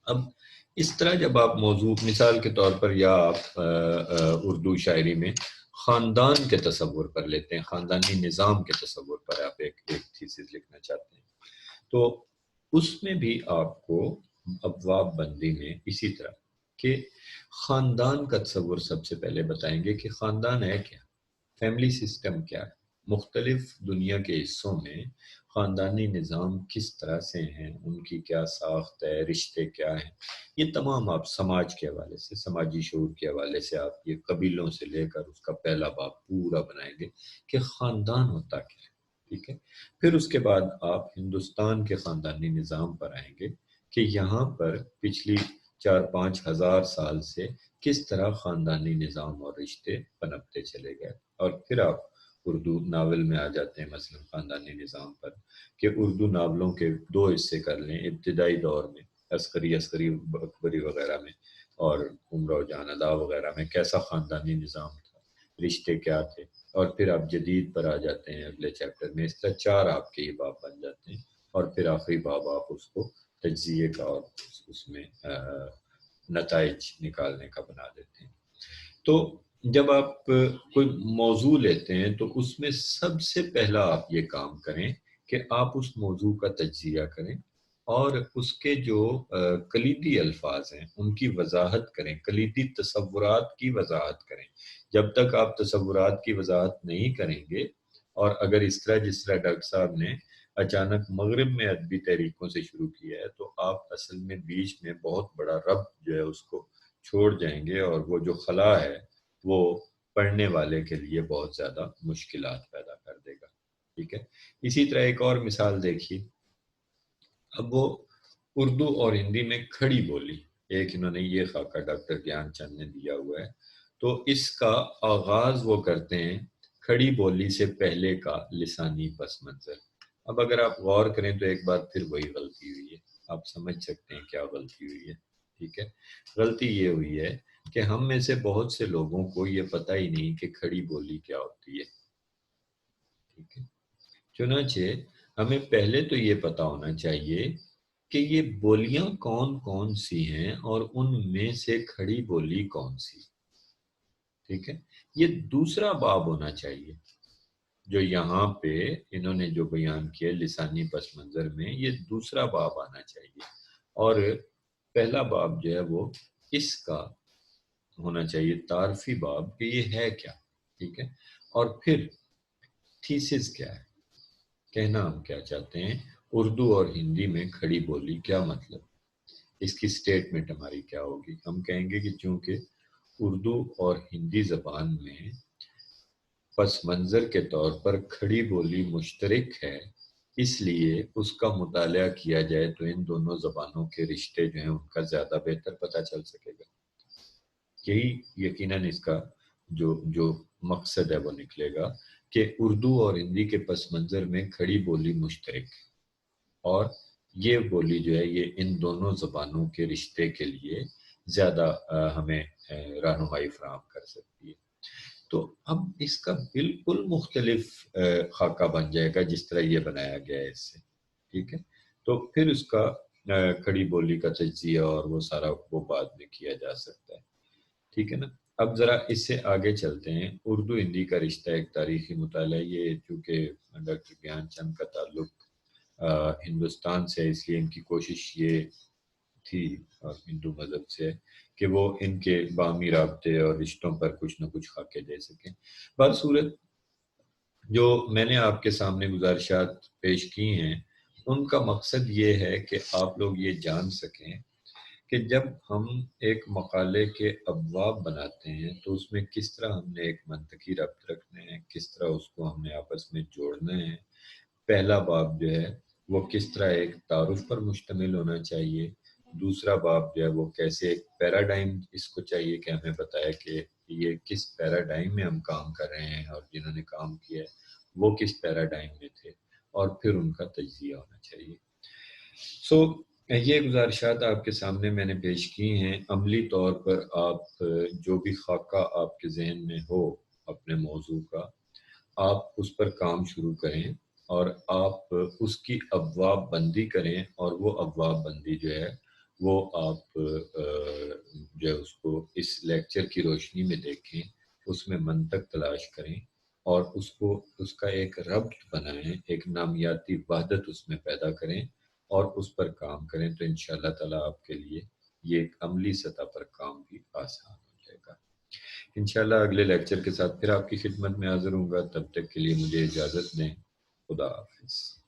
S1: اب اس طرح جب آپ موضوع، مثال کے طور پر، یا آپ اردو شاعری میں خاندان کے تصور پر لیتے ہیں، خاندانی نظام کے تصور پر آپ ایک تھیسس لکھنا چاہتے ہیں، تو اس میں بھی آپ کو ابواب بندی میں اسی طرح کہ خاندان کا تصور سب سے پہلے بتائیں گے کہ خاندان ہے کیا، فیملی سسٹم کیا ہے، مختلف دنیا کے حصوں میں خاندانی نظام کس طرح سے ہیں، ان کی کیا ساخت ہے، رشتے کیا ہیں، یہ تمام آپ سماج کے حوالے سے، سماجی شعور کے حوالے سے آپ یہ قبیلوں سے لے کر اس کا پہلا باب پورا بنائیں گے کہ خاندان ہوتا کیا ہے، ٹھیک ہے۔ پھر اس کے بعد آپ ہندوستان کے خاندانی نظام پر آئیں گے کہ یہاں پر پچھلی 4-5 ہزار سال سے کس طرح خاندانی نظام اور رشتے پنپتے چلے گئے، اور پھر آپ اردو ناول میں آ جاتے ہیں مثلا خاندانی نظام پر، کہ اردو ناولوں کے 2 حصے کر لیں، ابتدائی دور میں عسکری اکبری وغیرہ میں اور امراؤ جان ادا وغیرہ میں کیسا خاندانی نظام تھا، رشتے کیا تھے، اور پھر آپ جدید پر آ جاتے ہیں اگلے چیپٹر میں۔ اس طرح 4 آپ کے یہ باب بن جاتے ہیں، اور پھر آخری باب آپ اس کو تجزیے کا اور اس میں نتائج نکالنے کا بنا دیتے ہیں۔ تو جب آپ کوئی موضوع لیتے ہیں تو اس میں سب سے پہلا آپ یہ کام کریں کہ آپ اس موضوع کا تجزیہ کریں اور اس کے جو کلیدی الفاظ ہیں ان کی وضاحت کریں، کلیدی تصورات کی وضاحت کریں۔ جب تک آپ تصورات کی وضاحت نہیں کریں گے، اور اگر اس طرح جس طرح ڈاکٹر صاحب نے اچانک مغرب میں ادبی تحریکوں سے شروع کیا ہے، تو آپ اصل میں بیچ میں بہت بڑا ربط جو ہے اس کو چھوڑ جائیں گے، اور وہ جو خلا ہے وہ پڑھنے والے کے لیے بہت زیادہ مشکلات پیدا کر دے گا، ٹھیک ہے۔ اسی طرح ایک اور مثال دیکھیے، اب وہ اردو اور ہندی میں کھڑی بولی، ایک انہوں نے یہ خاکہ ڈاکٹر گیان چند نے دیا ہوا ہے، تو اس کا آغاز وہ کرتے ہیں کھڑی بولی سے پہلے کا لسانی پس منظر۔ اب اگر آپ غور کریں تو ایک بار پھر وہی غلطی ہوئی ہے، آپ سمجھ سکتے ہیں کیا غلطی ہوئی ہے، ٹھیک ہے۔ غلطی یہ ہوئی ہے کہ ہم میں سے بہت سے لوگوں کو یہ پتہ ہی نہیں کہ کھڑی بولی کیا ہوتی ہے، ٹھیک ہے۔ چنانچہ ہمیں پہلے تو یہ پتہ ہونا چاہیے کہ یہ بولیاں کون کون سی ہیں اور ان میں سے کھڑی بولی کون سی، ٹھیک ہے۔ یہ دوسرا باب ہونا چاہیے جو یہاں پہ انہوں نے جو بیان کیا لسانی پس منظر میں، یہ دوسرا باب آنا چاہیے، اور پہلا باب جو ہے وہ اس کا ہونا چاہیے تعارفی باب کہ یہ ہے کیا، ٹھیک ہے۔ اور پھر تھیسس کیا ہے، کہنا ہم کیا چاہتے ہیں، اردو اور ہندی میں کھڑی بولی کیا مطلب، اس کی سٹیٹمنٹ ہماری کیا ہوگی۔ ہم کہیں گے کہ چونکہ اردو اور ہندی زبان میں پس منظر کے طور پر کھڑی بولی مشترک ہے، اس لیے اس کا مطالعہ کیا جائے تو ان دونوں زبانوں کے رشتے جو ہیں ان کا زیادہ بہتر پتہ چل سکے گا۔ یہی یقیناً اس کا جو مقصد ہے وہ نکلے گا کہ اردو اور ہندی کے پس منظر میں کھڑی بولی مشترک ہے، اور یہ بولی جو ہے یہ ان دونوں زبانوں کے رشتے کے لیے زیادہ ہمیں رہنمائی فراہم کر سکتی ہے۔ تو اب اس کا بالکل مختلف خاکہ بن جائے گا جس طرح یہ بنایا گیا ہے اس سے، ٹھیک ہے۔ تو پھر اس کا کھڑی بولی کا تجزیہ اور وہ سارا وہ بعد میں کیا جا سکتا ہے، ٹھیک ہے نا۔ اب ذرا اس سے آگے چلتے ہیں، اردو ہندی کا رشتہ ایک تاریخی مطالعہ، یہ چونکہ ڈاکٹر گیان چند کا تعلق ہندوستان سے، اس لیے ان کی کوشش یہ تھی ہندو مذہب سے کہ وہ ان کے باہمی رابطے اور رشتوں پر کچھ نہ کچھ خاکے دے سکیں۔ بہرصورت جو میں نے آپ کے سامنے گزارشات پیش کی ہیں، ان کا مقصد یہ ہے کہ آپ لوگ یہ جان سکیں کہ جب ہم ایک مقالے کے ابواب بناتے ہیں تو اس میں کس طرح ہم نے ایک منطقی ربط رکھنا ہے، کس طرح اس کو ہم نے آپس میں جوڑنا ہے۔ پہلا باب جو ہے وہ کس طرح ایک تعارف پر مشتمل ہونا چاہیے، دوسرا باب جو ہے وہ کیسے ایک پیراڈائم اس کو چاہیے کہ ہمیں بتائے کہ یہ کس پیراڈائم میں ہم کام کر رہے ہیں، اور جنہوں نے کام کیا ہے وہ کس پیراڈائم میں تھے، اور پھر ان کا تجزیہ ہونا چاہیے۔ یہ گزارشات آپ کے سامنے میں نے پیش کی ہیں۔ عملی طور پر آپ جو بھی خاکہ آپ کے ذہن میں ہو اپنے موضوع کا، آپ اس پر کام شروع کریں اور آپ اس کی ابواب بندی کریں، اور وہ ابواب بندی جو ہے وہ آپ جو ہے اس کو اس لیکچر کی روشنی میں دیکھیں، اس میں منطق تلاش کریں اور اس کا ایک ربط بنائیں، ایک نامیاتی وحدت اس میں پیدا کریں اور اس پر کام کریں، تو انشاءاللہ تعالیٰ آپ کے لیے یہ ایک عملی سطح پر کام بھی آسان ہو جائے گا۔ انشاءاللہ اگلے لیکچر کے ساتھ پھر آپ کی خدمت میں حاضر ہوں گا، تب تک کے لیے مجھے اجازت دیں۔ خدا حافظ۔